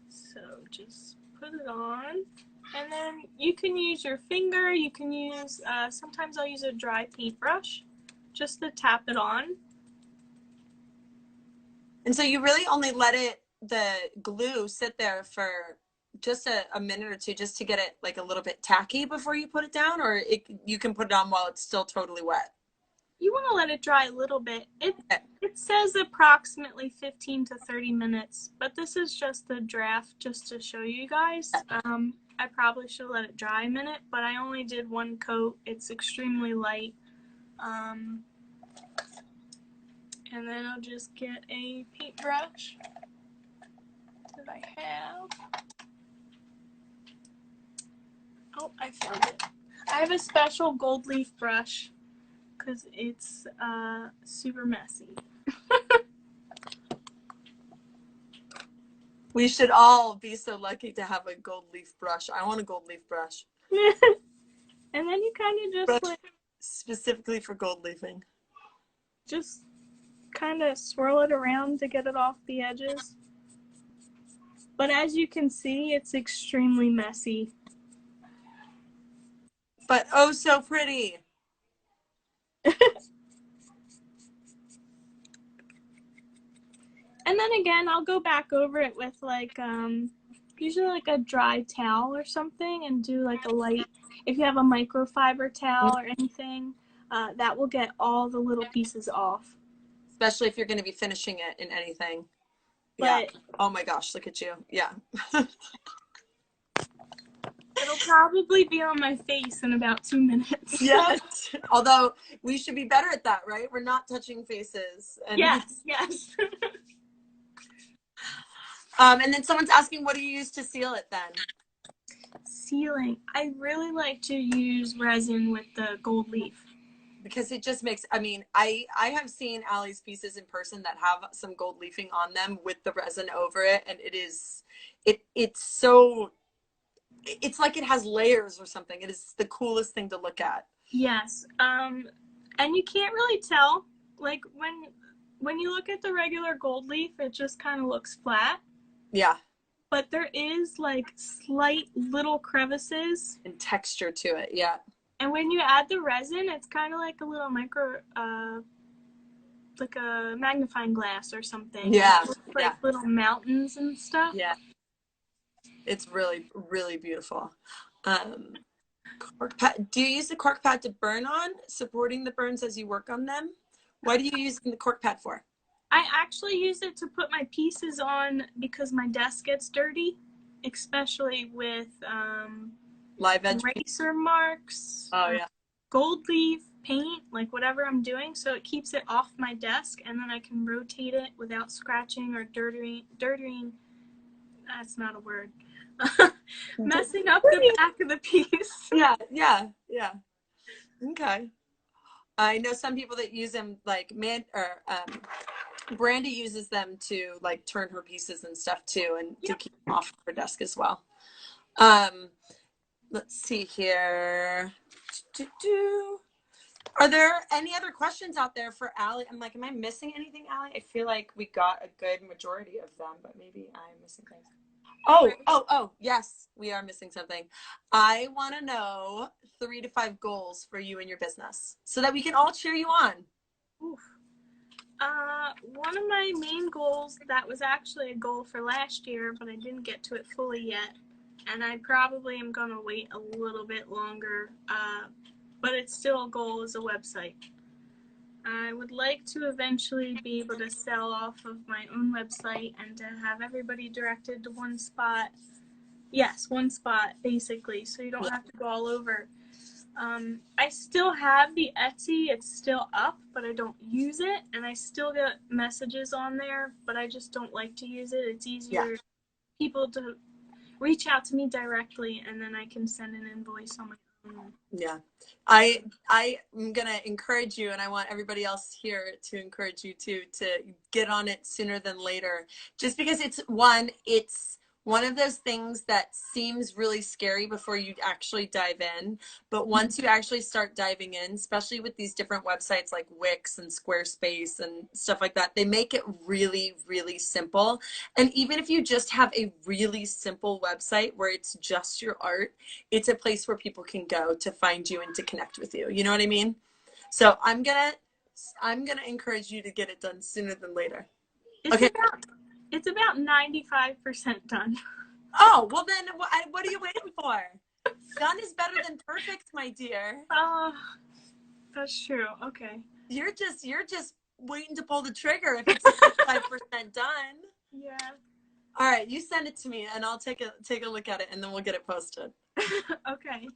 So just put it on, and then you can use your finger. You can use, sometimes I'll use a dry paintbrush just to tap it on. And so you really only let the glue sit there for just a minute or two just to get it like a little bit tacky before you put it down, or you can put it on while it's still totally wet? You want to let it dry a little bit. It says approximately 15 to 30 minutes, but this is just a draft just to show you guys. I probably should let it dry a minute, but I only did one coat. It's extremely light. And then I'll just get a paintbrush that I have. Oh, I found it. I have a special gold leaf brush because it's super messy. We should all be so lucky to have a gold leaf brush. I want a gold leaf brush. And then you kind of just like specifically for gold leafing. Just kind of swirl it around to get it off the edges. But as you can see, it's extremely messy. But oh, so pretty. And then again, I'll go back over it with like, usually like a dry towel or something and do like a light, if you have a microfiber towel or anything, that will get all the little pieces off. Especially if you're going to be finishing it in anything. But, yeah. Oh my gosh, look at you. Yeah. It'll probably be on my face in about 2 minutes. Yes. Although we should be better at that, right? We're not touching faces. And yes. And then someone's asking, what do you use to seal it then? Sealing. I really like to use resin with the gold leaf. Because it just makes, I mean, I have seen Ally's pieces in person that have some gold leafing on them with the resin over it. And it's so, it's like it has layers or something. It is the coolest thing to look at. Yes. And you can't really tell, like when you look at the regular gold leaf, it just kind of looks flat. Yeah. But there is like slight little crevices. And texture to it, yeah. And when you add the resin, it's kind of like a little like a magnifying glass or something. Yeah. It looks like little mountains and stuff. Yeah. It's really, really beautiful. Cork pad. Do you use the cork pad to burn on, supporting the burns as you work on them? What are you using the cork pad for? I actually use it to put my pieces on because my desk gets dirty, especially with Live edge eraser marks, gold leaf, paint, like whatever I'm doing. So it keeps it off my desk, and then I can rotate it without scratching or dirtying. That's not a word. Messing up the back of the piece. Yeah. Okay. I know some people that use them, like Brandy uses them to like turn her pieces and stuff too, and to keep them off her desk as well. Let's see here. Are there any other questions out there for Allie? I'm like, am I missing anything, Allie? I feel like we got a good majority of them, but maybe I'm missing things. Oh, yes, we are missing something. I want to know 3 to 5 goals for you and your business so that we can all cheer you on. Oof. One of my main goals, that was actually a goal for last year, but I didn't get to it fully yet. And I probably am going to wait a little bit longer, but it's still a goal, is a website. I would like to eventually be able to sell off of my own website and to have everybody directed to one spot. Yes, one spot, basically, so you don't have to go all over. I still have the Etsy. It's still up, but I don't use it, and I still get messages on there, but I just don't like to use it. It's easier people to reach out to me directly, and then I can send an invoice on my own. Yeah. I'm going to encourage you, and I want everybody else here to encourage you too, to get on it sooner than later. Just because it's one of those things that seems really scary before you actually dive in. But once you actually start diving in, especially with these different websites like Wix and Squarespace and stuff like that, they make it really, really simple. And even if you just have a really simple website where it's just your art, it's a place where people can go to find you and to connect with you. You know what I mean? So I'm gonna encourage you to get it done sooner than later. It's about 95% done. Oh, well then what are you waiting for? Done is better than perfect, my dear. Oh, that's true. Okay. You're just waiting to pull the trigger if it's 65% done. Yeah. All right, you send it to me and I'll take a look at it and then we'll get it posted. Okay.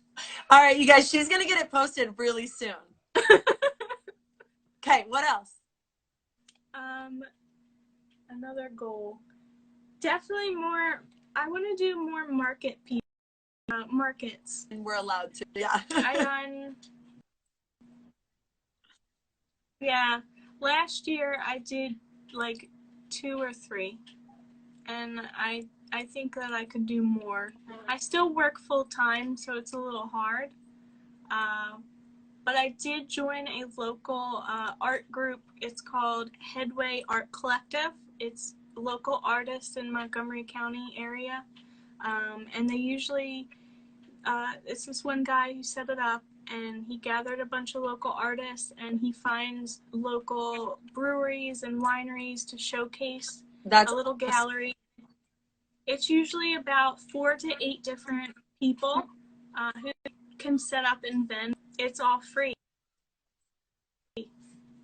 All right, you guys, she's going to get it posted really soon. Okay, what else? Another goal. Definitely more, I want to do more markets. And we're allowed to, yeah. Last year I did like 2 or 3, and I think that I could do more. I still work full time, so it's a little hard. But I did join a local art group. It's called Headway Art Collective. It's local artists in Montgomery County area. And they usually, it's this one guy who set it up, and he gathered a bunch of local artists, and he finds local breweries and wineries to showcase a little gallery. It's usually about 4 to 8 different people who can set up and vend. It's all free.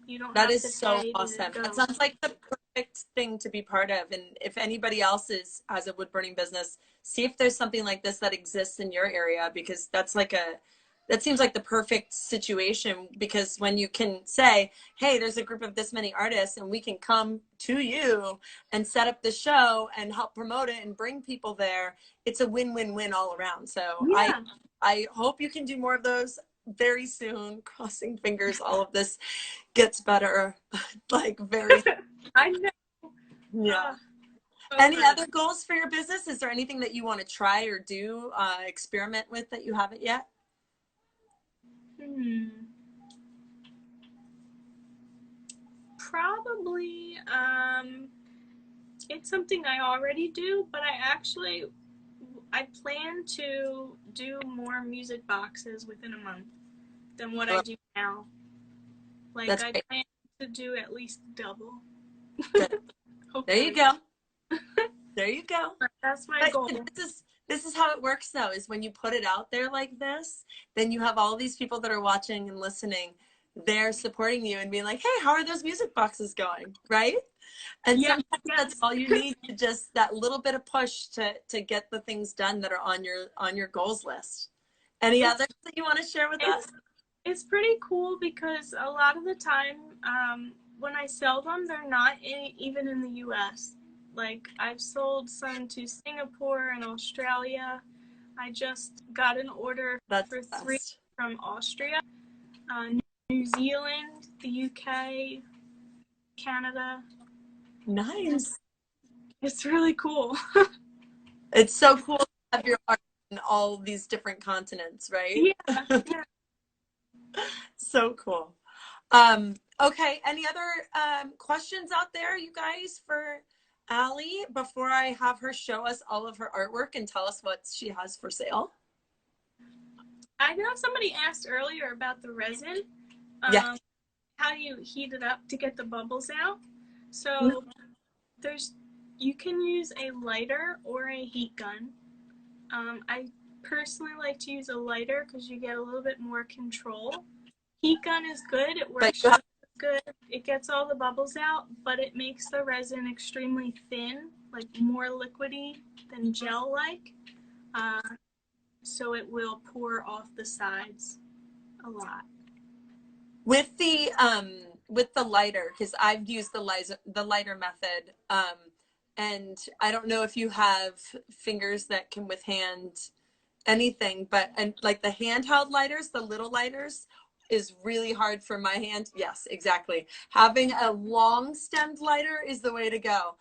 You don't have to pay. That is so awesome. That sounds like the perfect thing to be part of. And if anybody else has a wood burning business, see if there's something like this that exists in your area, because that seems like the perfect situation, because when you can say, hey, there's a group of this many artists and we can come to you and set up the show and help promote it and bring people there, it's a win-win-win all around. So yeah. I hope you can do more of those very soon. Crossing fingers all of this gets better, like very I know. Yeah. Any other goals for your business? Is there anything that you want to try or do, experiment with, that you haven't yet? Probably it's something I already do, but I plan to do more music boxes within a month than what I do now. Like I plan to do at least double. Good. There you go. There you go. That's my goal. This is how it works though, is when you put it out there like this, then you have all these people that are watching and listening. They're supporting you and being like, hey, how are those music boxes going? Right? And sometimes that's all you need, to just that little bit of push to get the things done that are on your goals list. Any others that you want to share with us? It's pretty cool because a lot of the time when I sell them, they're not even in the US. Like, I've sold some to Singapore and Australia. I just got an order for 3 from Austria, New Zealand, the UK, Canada. Nice. It's really cool. It's so cool to have your art in all these different continents, right? Yeah. So cool. Okay, any other questions out there, you guys, for Allie, before I have her show us all of her artwork and tell us what she has for sale? I know somebody asked earlier about the resin. Yeah. How you heat it up to get the bubbles out. So you can use a lighter or a heat gun. I personally like to use a lighter because you get a little bit more control. Heat gun is good. It works just good. It gets all the bubbles out, but it makes the resin extremely thin, like more liquidy than gel-like. So it will pour off the sides a lot. With the lighter, because I've used the lighter method, and I don't know if you have fingers that can withstand anything, but like the handheld lighters, the little lighters, is really hard for my hand. Yes, exactly. Having a long stemmed lighter is the way to go.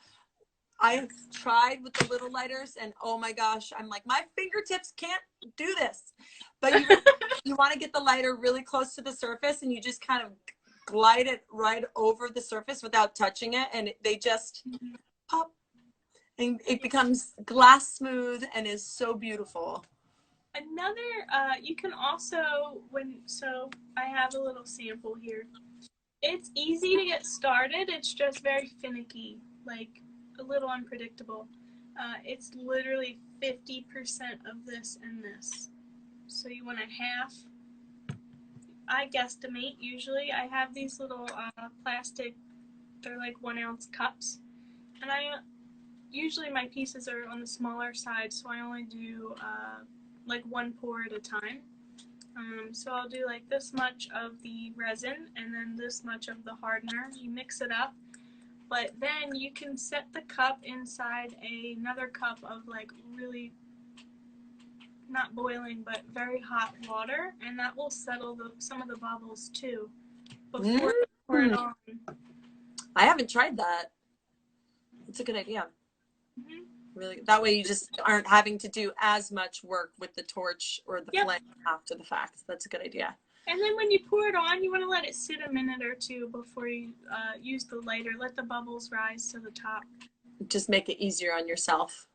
I've tried with the little lighters and oh my gosh, I'm like, my fingertips can't do this. But you want to get the lighter really close to the surface and you just kind of glide it right over the surface without touching it, and they just pop and it becomes glass smooth and is so beautiful. Another, you can also, so I have a little sample here. It's easy to get started. It's just very finicky, like a little unpredictable. It's literally 50% of this and this. So you want a half. I guesstimate usually. I have these little plastic, they're like 1 ounce cups. And usually my pieces are on the smaller side, so I only do like 1 pour at a time. So I'll do like this much of the resin and then this much of the hardener. You mix it up, but then you can set the cup inside another cup of like really, not boiling, but very hot water, and that will settle some of the bubbles too before you pour it on. I haven't tried that. It's a good idea. Really, that way you just aren't having to do as much work with the torch or the flame after the fact. That's a good idea. And then when you pour it on, you want to let it sit a minute or two before you use the lighter. Let the bubbles rise to the top. Just make it easier on yourself.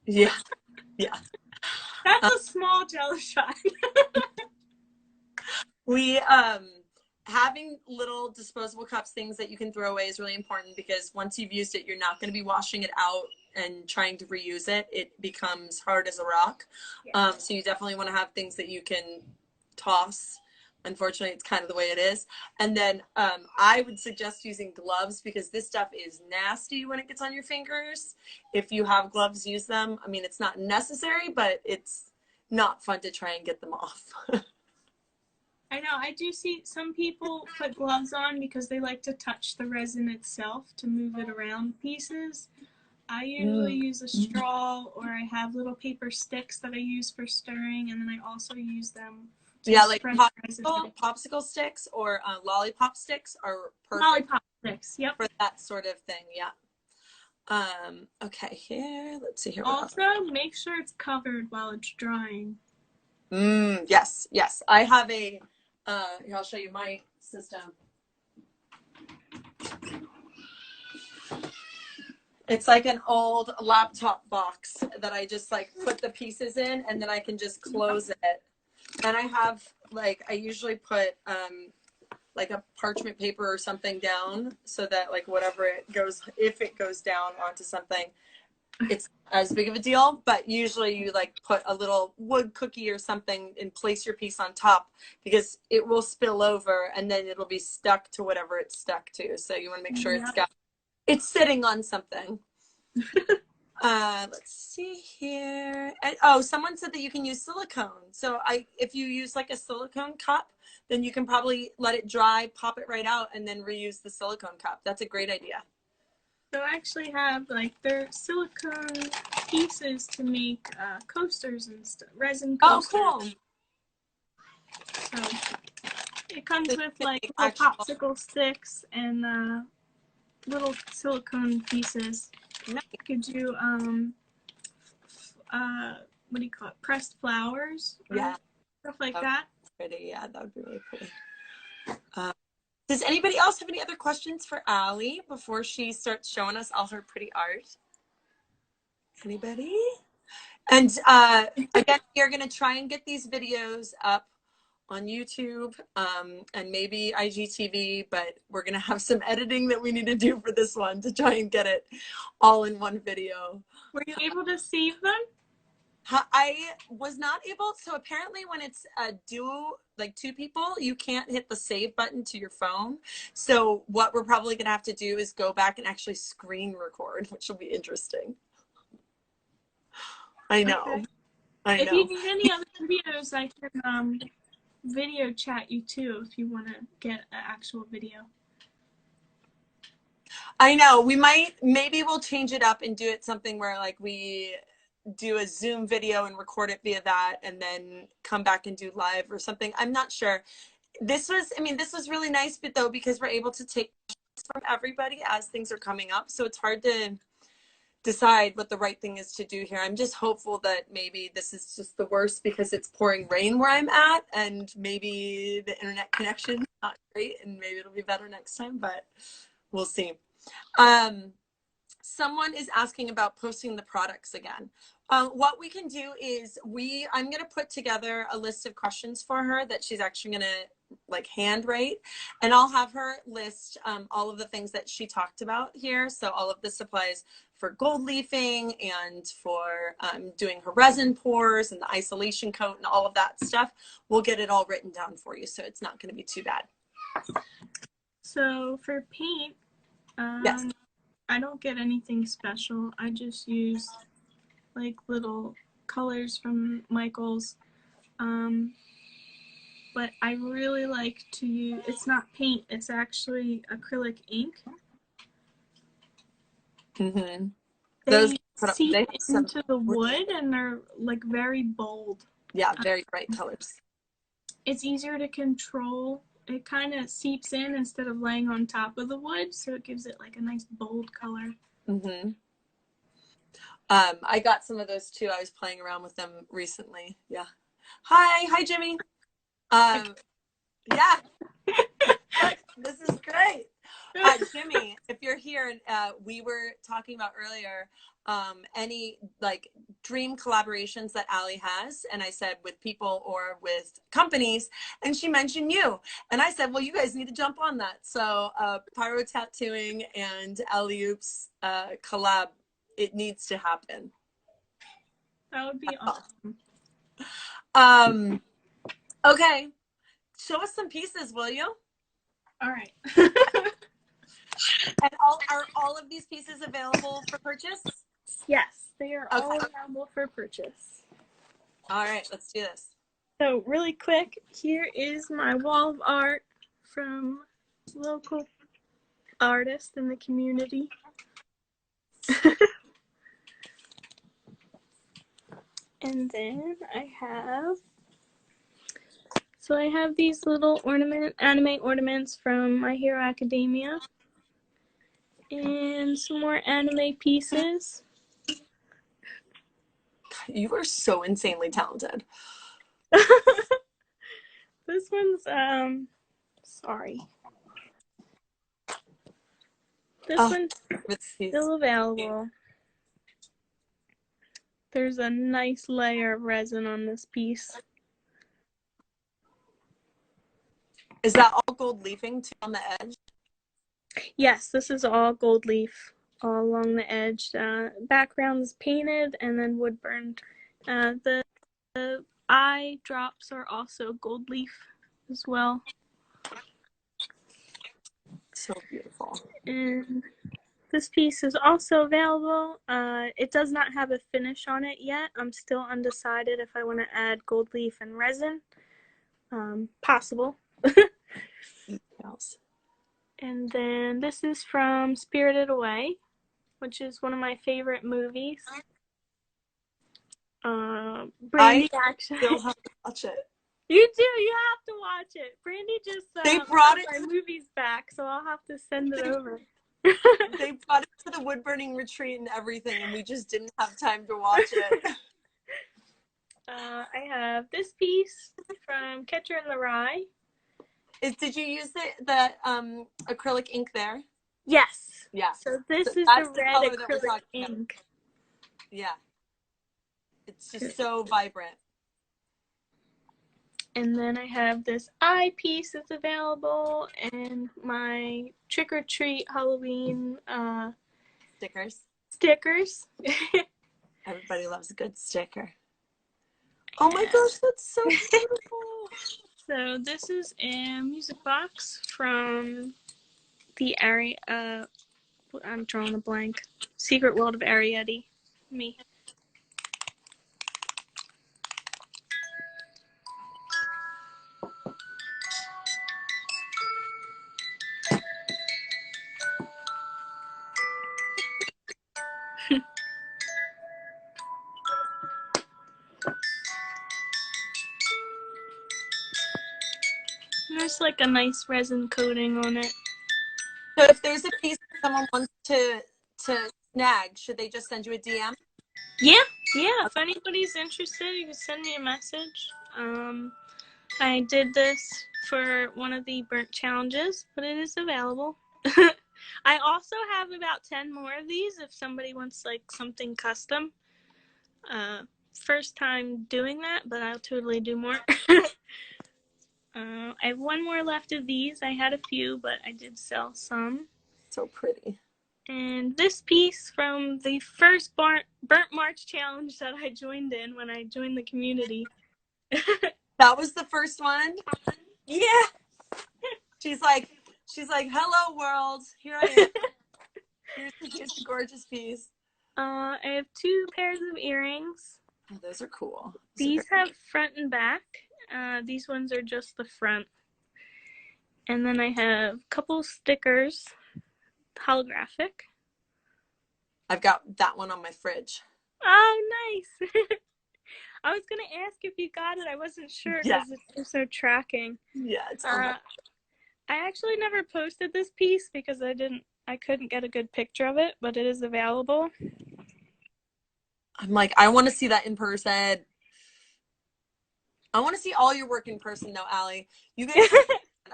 Yeah. Yeah. That's a small jello shot. We having little disposable cups, things that you can throw away, is really important, because once you've used it, you're not going to be washing it out and trying to reuse it. It becomes hard as a rock. So you definitely want to have things that you can toss. Unfortunately, it's kind of the way it is. And then I would suggest using gloves, because this stuff is nasty when it gets on your fingers. If you have gloves, use them. I mean, it's not necessary, but it's not fun to try and get them off. I know. I do see some people put gloves on because they like to touch the resin itself to move it around pieces. I usually use a straw, or I have little paper sticks that I use for stirring, and then I also use them to like popsicle sticks or lollipop sticks are perfect. Lollipop sticks, yep. For that sort of thing, yeah. Okay, here, let's see here. Also, make sure it's covered while it's drying. Yes, yes. I have a, here, I'll show you my system. It's like an old laptop box that I just like put the pieces in, and then I can just close it. And I have like, I usually put like a parchment paper or something down so that like whatever it goes, if it goes down onto something, it's as big of a deal. But usually you like put a little wood cookie or something and place your piece on top, because it will spill over and then it'll be stuck to whatever it's stuck to. So you want to make sure it's sitting on something. Let's see here. And, oh, someone said that you can use silicone. So if you use like a silicone cup, then you can probably let it dry, pop it right out, and then reuse the silicone cup. That's a great idea. So I actually have like their silicone pieces to make coasters and stuff, resin coasters. Oh, cool. So it comes with like little popsicle sticks and little silicone pieces. Nice. You could do what do you call it? Pressed flowers. Yeah. Stuff like that. Pretty. Yeah, that would be really pretty. Does anybody else have any other questions for Allie before she starts showing us all her pretty art? Anybody? And again, you're going to try and get these videos up on YouTube and maybe IGTV, but we're going to have some editing that we need to do for this one to try and get it all in one video. Were you able to save them? I was not able. So apparently when it's a duo, like two people, you can't hit the save button to your phone. So what we're probably going to have to do is go back and actually screen record, which will be interesting. I know. Okay. I know. If you need any other videos, I can video chat you too if you want to get an actual video. I know. Maybe we'll change it up and do it something where like we do a Zoom video and record it via that and then come back and do live or something. I'm not sure. This was really nice, but though, because we're able to take from everybody as things are coming up. So it's hard to decide what the right thing is to do here. I'm just hopeful that maybe this is just the worst because it's pouring rain where I'm at and maybe the internet connection is not great and maybe it'll be better next time, but we'll see. Someone is asking about posting the products again. What we can do is I'm going to put together a list of questions for her that she's actually going to like handwrite, and I'll have her list all of the things that she talked about here. So all of the supplies for gold leafing and for doing her resin pours and the isolation coat and all of that stuff. We'll get it all written down for you, so it's not going to be too bad. So for paint, yes. I don't get anything special. I just use like little colors from Michaels. But I really like to use, it's not paint, it's actually acrylic ink. Mm-hmm. They seep into the wood and they're like very bold. Yeah, very bright colors. It's easier to control. It kind of seeps in instead of laying on top of the wood, so it gives it like a nice bold color. Mm-hmm. I got some of those too. I was playing around with them recently. Yeah. Hi, Jimmy. Yeah. This is great. Jimmy, if you're here, we were talking about earlier any like dream collaborations that Allie has, and I said with people or with companies, and she mentioned you, and I said, well, you guys need to jump on that. So pyro tattooing and Alyoops collab, it needs to happen. That would be awesome. Okay, show us some pieces, will you? All right. And are all of these pieces available for purchase? Yes, they are all available for purchase. All right, let's do this. So really quick, here is my wall of art from local artists in the community. And then I have these little anime ornaments from My Hero Academia. And some more anime pieces. You are so insanely talented. This one's sorry. This one's still available. There's a nice layer of resin on this piece. Is that all gold leafing too on the edge? Yes, this is all gold leaf all along the edge. Background's painted and then wood burned. The eye drops are also gold leaf as well. So beautiful. And this piece is also available. It does not have a finish on it yet. I'm still undecided if I want to add gold leaf and resin. Possible. And then this is from Spirited Away, which is one of my favorite movies. Brandy actually. Still have to watch it. You do. You have to watch it. Brandy just they brought it my movies back, so I'll have to send it over. They brought it to the wood burning retreat and everything, and we just didn't have time to watch it. I have this piece from Catcher in the Rye. Did you use the acrylic ink there? Yes. Yeah. So this is the red acrylic ink. Yeah. It's just so vibrant. And then I have this eye piece that's available and my trick or treat Halloween stickers. Everybody loves a good sticker. Oh my gosh, that's so beautiful. So this is a music box from the I'm drawing a blank. Secret World of Arietti. Me. There's like a nice resin coating on it. So if there's a piece that someone wants to snag, should they just send you a DM? Yeah. If anybody's interested, you can send me a message. I did this for one of the burnt challenges, but it is available. I also have about 10 more of these if somebody wants like something custom. First time doing that, but I'll totally do more. I have one more left of these. I had a few, but I did sell some. So pretty. And this piece from the first Burnt March challenge that I joined in when I joined the community. That was the first one? Yeah. She's like, hello world. Here I am. Here's the gorgeous piece. I have 2 pairs of earrings. Oh, those are cool. These have front and back. These ones are just the front. And then I have a couple stickers, holographic. I've got that one on my fridge. Oh, nice. I was going to ask if you got it. I wasn't sure because it's so tracking. Yeah, it's I actually never posted this piece because I couldn't get a good picture of it, but it is available. I'm like, I want to see that in person. I want to see all your work in person though, Allie. You guys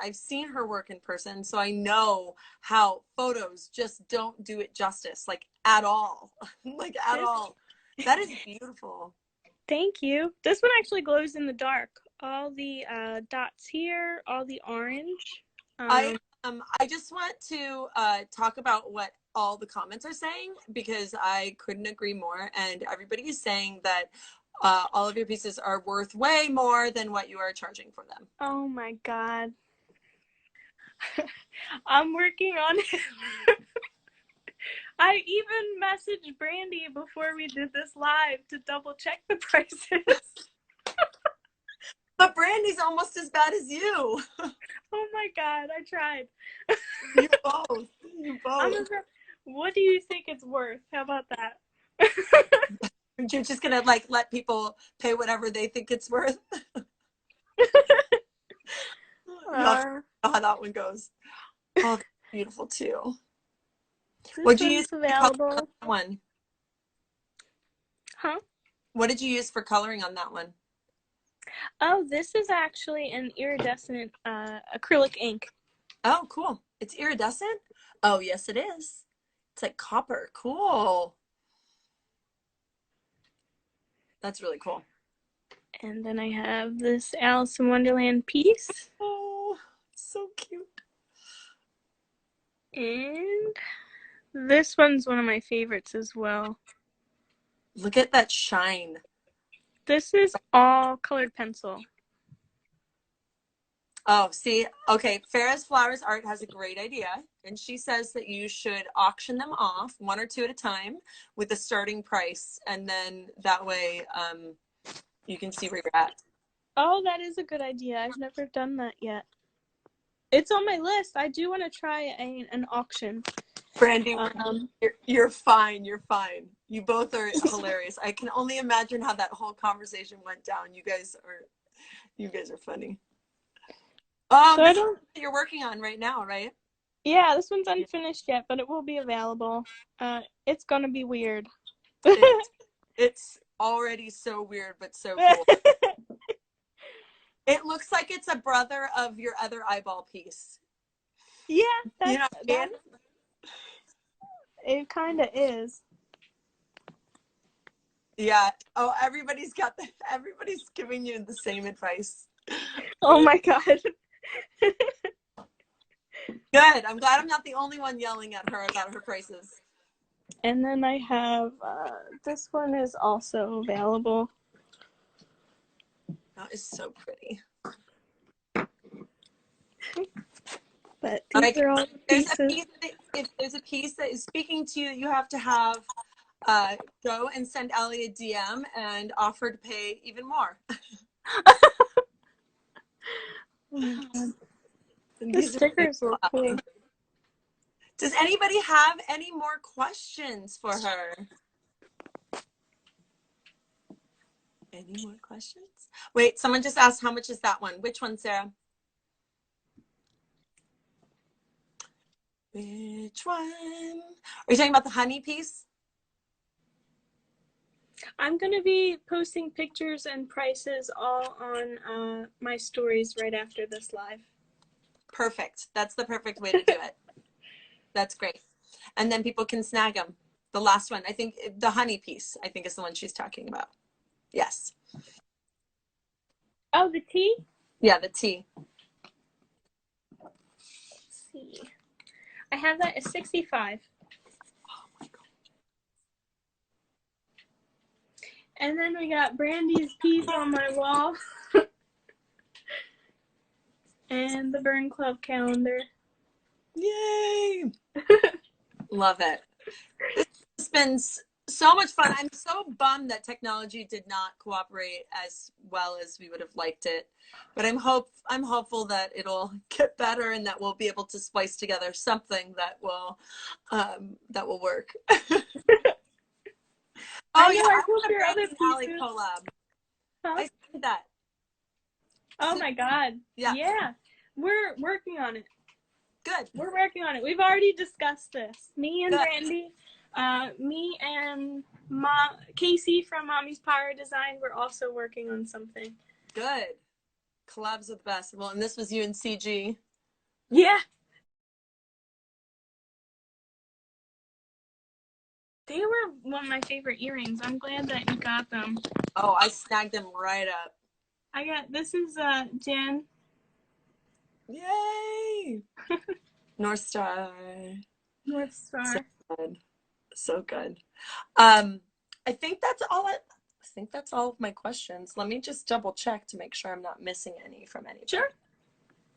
I've seen her work in person, so I know how photos just don't do it justice, like at all. Like at all. That is beautiful. Thank you. This one actually glows in the dark. All the dots here, all the orange. I just want to talk about what all the comments are saying because I couldn't agree more. And everybody is saying that all of your pieces are worth way more than what you are charging for them. Oh my God. I'm working on it. I even messaged Brandy before we did this live to double check the prices. But Brandy's almost as bad as you. Oh my God, I tried. You both. You both. What do you think it's worth? How about that? You're just gonna like let people pay whatever they think it's worth. Know how that one goes. Oh, beautiful too. What did you use available? For that one? Huh? What did you use for coloring on that one? Oh, this is actually an iridescent acrylic ink. Oh, cool. It's iridescent? Oh, yes, it is. It's like copper. Cool. That's really cool. And then I have this Alice in Wonderland piece. Oh, So cute. And this one's one of my favorites as well. Look at that shine. This is all colored pencil. Oh, see, okay, Farrah's Flowers Art has a great idea, and she says that you should auction them off 1 or 2 at a time with a starting price, and then that way you can see where you're at. Oh, that is a good idea. I've never done that yet. It's on my list. I do want to try an auction. Brandy, you're fine. You're fine. You both are hilarious. I can only imagine how that whole conversation went down. You guys are funny. Oh, so this is what you're working on right now, right? Yeah, this one's unfinished yet, but it will be available. It's gonna be weird. It's already so weird, but so cool. It looks like it's a brother of your other eyeball piece. Yeah, it kind of is. Yeah. Oh, everybody's giving you the same advice. Oh my God. Good. I'm glad I'm not the only one yelling at her about her prices. And then I have, this one is also available. That is so pretty. But these are all pieces. If there's a piece that is speaking to you, you have to have go and send Allie a DM and offer to pay even more. Oh my God. The stickers are cool. Does anybody have any more questions for her? Any more questions? Wait, someone just asked how much is that one? Which one, Sarah? Which one? Are you talking about the honey piece? I'm going to be posting pictures and prices all on my stories right after this live. Perfect. That's the perfect way to do it. That's great. And then people can snag them. The last one, I think the honey piece, I think is the one she's talking about. Yes. Oh, the tea? Yeah, the tea. Let's see. I have that at 65. Oh my God. And then we got Brandy's piece on my wall. And the Burn Club calendar. Yay! Love it. This has been so much fun. I'm so bummed that technology did not cooperate as well as we would have liked it. But I'm hopeful that it'll get better and that we'll be able to splice together something that will work. Oh yeah, I hope your other pieces. Collab. Huh? I said that. Oh my God. Yeah. We're working on it. Good. We're working on it. We've already discussed this. Me and Brandy, me and Casey from Mommy's Power Design, we're also working on something. Good. Collabs are the best. Well, and this was you and CG. Yeah. They were one of my favorite earrings. I'm glad that you got them. Oh, I snagged them right up. This is Jen. Yay! North Star. North Star. So good. So good. I think that's all of my questions. Let me just double check to make sure I'm not missing any from anybody. Sure.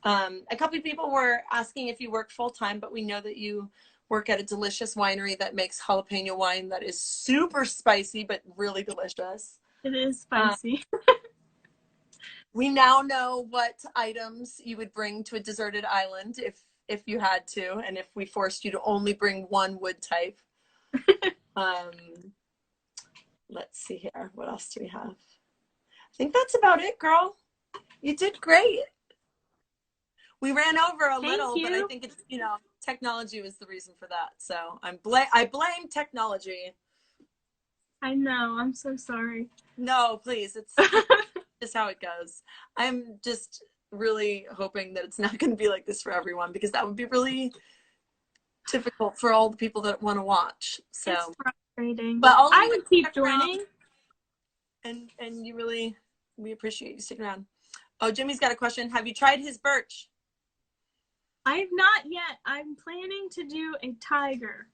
A couple of people were asking if you work full-time, but we know that you work at a delicious winery that makes jalapeno wine that is super spicy but really delicious. It is spicy. We now know what items you would bring to a deserted island if you had to, and if we forced you to only bring one wood type. Let's see here. What else do we have? I think that's about it, girl. You did great. We ran over a little, but I think it's, technology was the reason for that. So I blame technology. I know. I'm so sorry. No, please. It's just how it goes. I'm just really hoping that it's not going to be like this for everyone, because that would be really difficult for all the people that want to watch. So it's frustrating. But I would keep joining. And we appreciate you sticking around. Oh, Jimmy's got a question. Have you tried his birch? I have not yet. I'm planning to do a tiger.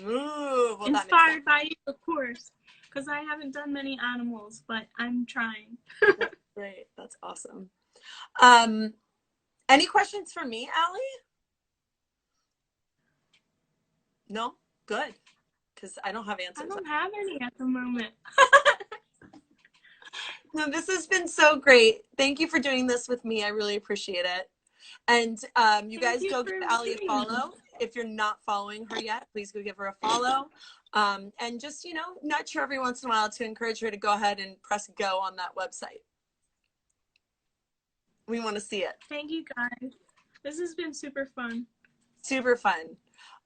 Ooh, well, inspired by you, of course, because I haven't done many animals, but I'm trying. That's great. That's awesome. Any questions for me, Allie? No? Good. Because I don't have answers. I don't have any at the moment. No, this has been so great. Thank you for doing this with me. I really appreciate it. And you guys go give Allie a follow. If you're not following her yet, please go give her a follow. And just, you know, nudge her every once in a while to encourage her to go ahead and press go on that website. We want to see it. Thank you, guys. This has been super fun. Super fun.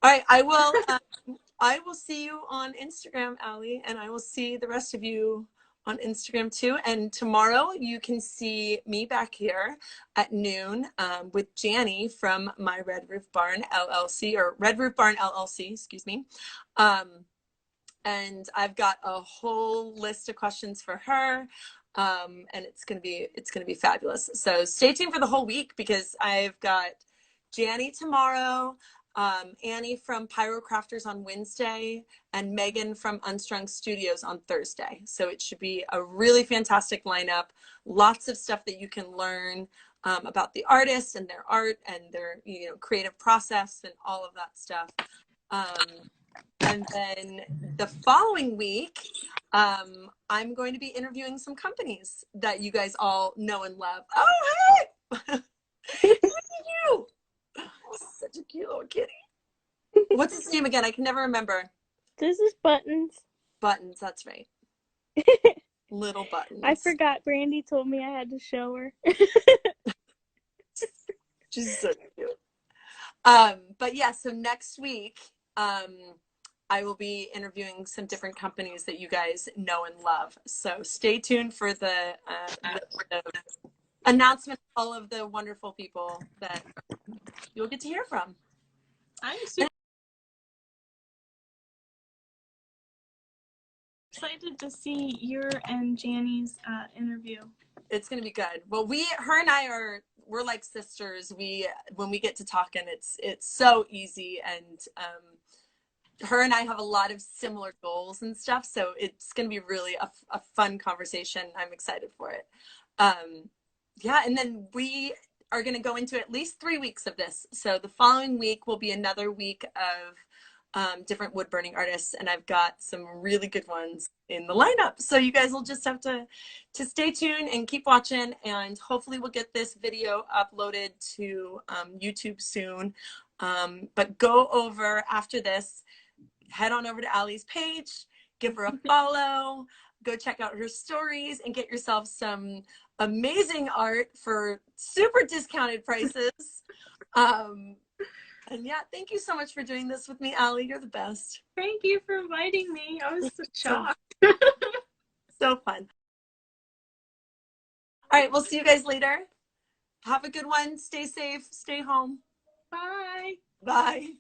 All right, I will see you on Instagram, Allie, and I will see the rest of you on Instagram too. And tomorrow you can see me back here at noon with Janny from my Red Roof Barn LLC, or Red Roof Barn LLC, excuse me. And I've got a whole list of questions for her. And it's gonna be fabulous. So stay tuned for the whole week, because I've got Janny tomorrow, Annie from Pyrocrafters on Wednesday, and Megan from Unstrung Studios on Thursday. So it should be a really fantastic lineup. Lots of stuff that you can learn about the artists and their art and their, you know, creative process and all of that stuff. And then the following week, I'm going to be interviewing some companies that you guys all know and love. Oh, hey! Look at you! Such a cute little kitty. What's his name again? I can never remember. This is Buttons. Buttons, that's right. Little Buttons. I forgot. Brandy told me I had to show her. She's so cute. But yeah, so next week, I will be interviewing some different companies that you guys know and love. So stay tuned for the announcement of all of the wonderful people that you'll get to hear from. I'm super excited to see your and Janny's interview. It's gonna be good. Well, her and I we're like sisters. When we get to talking, it's so easy, and her and I have a lot of similar goals and stuff. So it's gonna be really a fun conversation. I'm excited for it. Yeah, and then we are going to go into at least 3 weeks of this. So the following week will be another week of different wood burning artists, and I've got some really good ones in the lineup. So you guys will just have to stay tuned and keep watching, and hopefully we'll get this video uploaded to YouTube soon. But go over after this, head on over to Allie's page, give her a follow, go check out her stories, and get yourself some amazing art for super discounted prices. And yeah, thank you so much for doing this with me, Allie. You're the best. Thank you for inviting me. I was so shocked. So fun. All right, we'll see you guys later. Have a good one. Stay safe. Stay home. Bye. Bye.